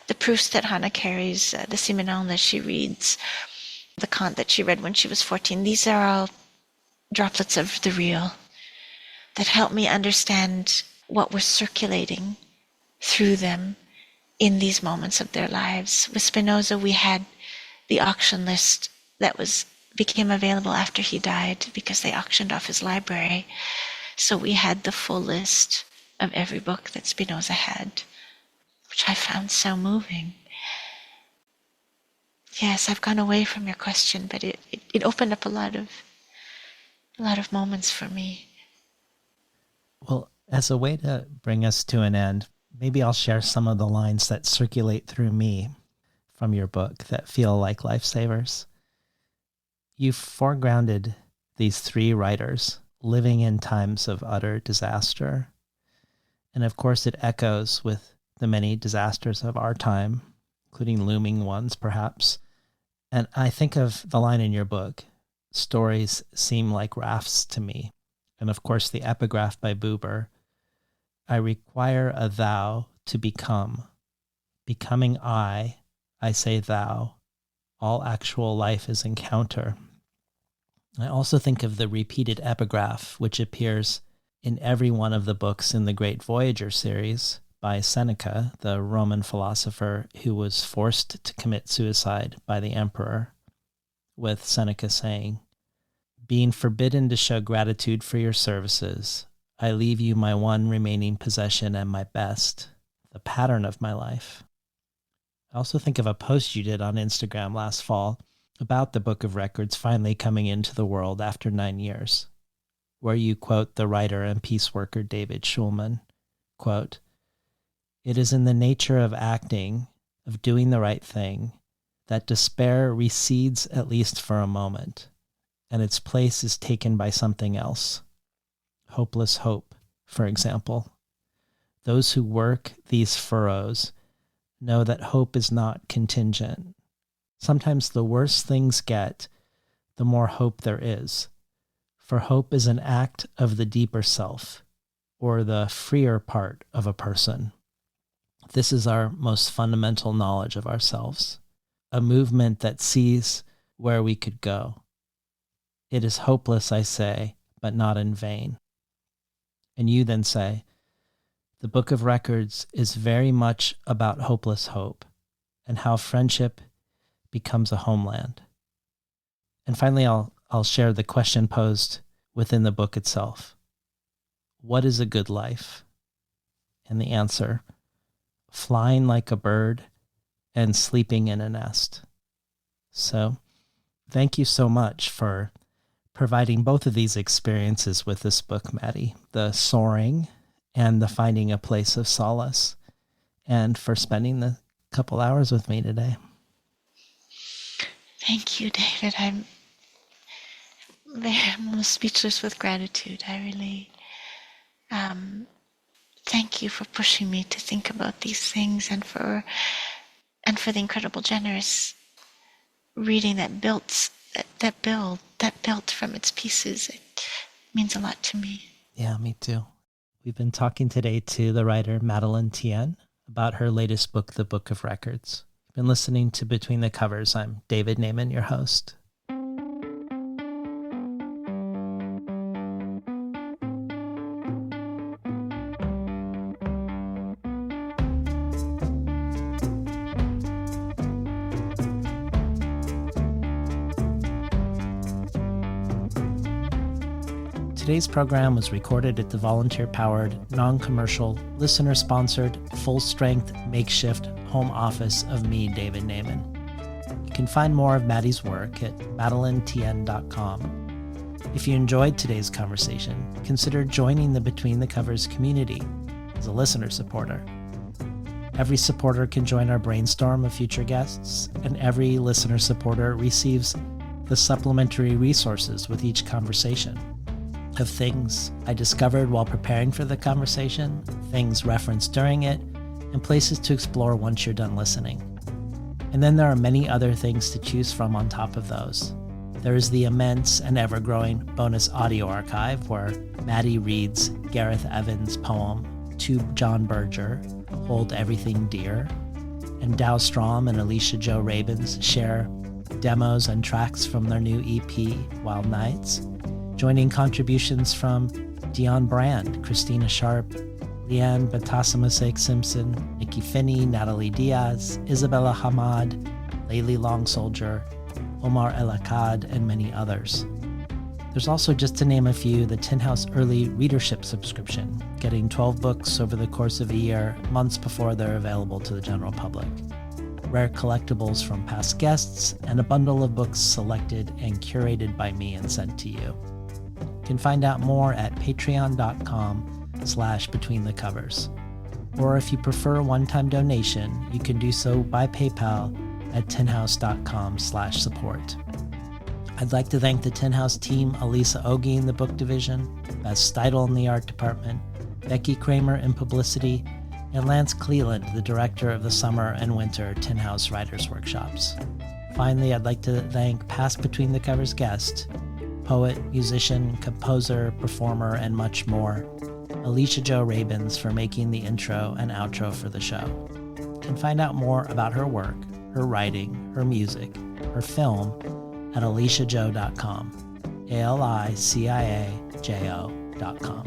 The Proust that Hannah carries, the Simenon that she reads, the Kant that she read when she was 14, these are all droplets of the real that help me understand what was circulating through them in these moments of their lives. With Spinoza, we had the auction list that became available after he died because they auctioned off his library. So we had the full list of every book that Spinoza had, which I found so moving. Yes, I've gone away from your question, but it opened up a lot of moments for me. Well, as a way to bring us to an end, maybe I'll share some of the lines that circulate through me from your book that feel like lifesavers. You've foregrounded these three writers living in times of utter disaster. And of course, it echoes with the many disasters of our time, including looming ones, perhaps. And I think of the line in your book, stories seem like rafts to me. And of course, the epigraph by Buber, I require a thou to become. Becoming I say thou. All actual life is encounter. I also think of the repeated epigraph, which appears in every one of the books in the Great Voyager series by Seneca, the Roman philosopher who was forced to commit suicide by the emperor, with Seneca saying, being forbidden to show gratitude for your services, I leave you my one remaining possession and my best, the pattern of my life. I also think of a post you did on Instagram last fall about the Book of Records finally coming into the world after 9 years. where you quote the writer and peace worker David Schulman, quote, "It is in the nature of acting, of doing the right thing, that despair recedes at least for a moment, and its place is taken by something else. Hopeless hope, for example. Those who work these furrows know that hope is not contingent. Sometimes the worse things get, the more hope there is. For hope is an act of the deeper self, or the freer part of a person. This is our most fundamental knowledge of ourselves, a movement that sees where we could go. It is hopeless, I say, but not in vain." And you then say, "The Book of Records is very much about hopeless hope and how friendship becomes a homeland." And finally, I'll share the question posed within the book itself. What is a good life? And the answer, flying like a bird and sleeping in a nest. So thank you so much for providing both of these experiences with this book, Maddie, the soaring and the finding a place of solace, and for spending the couple hours with me today. Thank you, David. I'm almost speechless with gratitude. I really thank you for pushing me to think about these things, and for the incredible, generous reading that built from its pieces. It means a lot to me. Yeah, me too. We've been talking today to the writer Madeleine Thien about her latest book, The Book of Records. You've been listening to Between the Covers. I'm David Naiman, your host. Today's program was recorded at the volunteer-powered, non-commercial, listener-sponsored, full-strength, makeshift home office of me, David Naiman. You can find more of Maddie's work at madelinetien.com. If you enjoyed today's conversation, consider joining the Between the Covers community as a listener supporter. Every supporter can join our brainstorm of future guests, and every listener supporter receives the supplementary resources with each conversation. Of things I discovered while preparing for the conversation, things referenced during it, and places to explore once you're done listening. And then there are many other things to choose from on top of those. There is the immense and ever-growing bonus audio archive where Maddie reads Gareth Evans' poem, To John Berger, Hold Everything Dear, and Dow Strom and Alicia Jo Rabins share demos and tracks from their new EP, Wild Nights, joining contributions from Dion Brand, Christina Sharp, Leanne Batasamasek-Simpson, Nikki Finney, Natalie Diaz, Isabella Hamad, Layli Long Soldier, Omar El Akkad, and many others. There's also, just to name a few, the Tin House Early Readership subscription, getting 12 books over the course of a year, months before they're available to the general public. Rare collectibles from past guests, and a bundle of books selected and curated by me and sent to you. You can find out more at patreon.com/betweenthecovers. Or if you prefer a one-time donation, you can do so by PayPal at tinhouse.com/support. I'd like to thank the Tin House team, Elisa Ogie in the book division, Beth Steidel in the art department, Becky Kramer in publicity, and Lance Cleland, the director of the summer and winter Tin House Writers Workshops. Finally, I'd like to thank past Between the Covers guest, poet, musician, composer, performer, and much more, Alicia Jo Rabins, for making the intro and outro for the show. You can find out more about her work, her writing, her music, her film at aliciajo.com, ALICIAJO.com.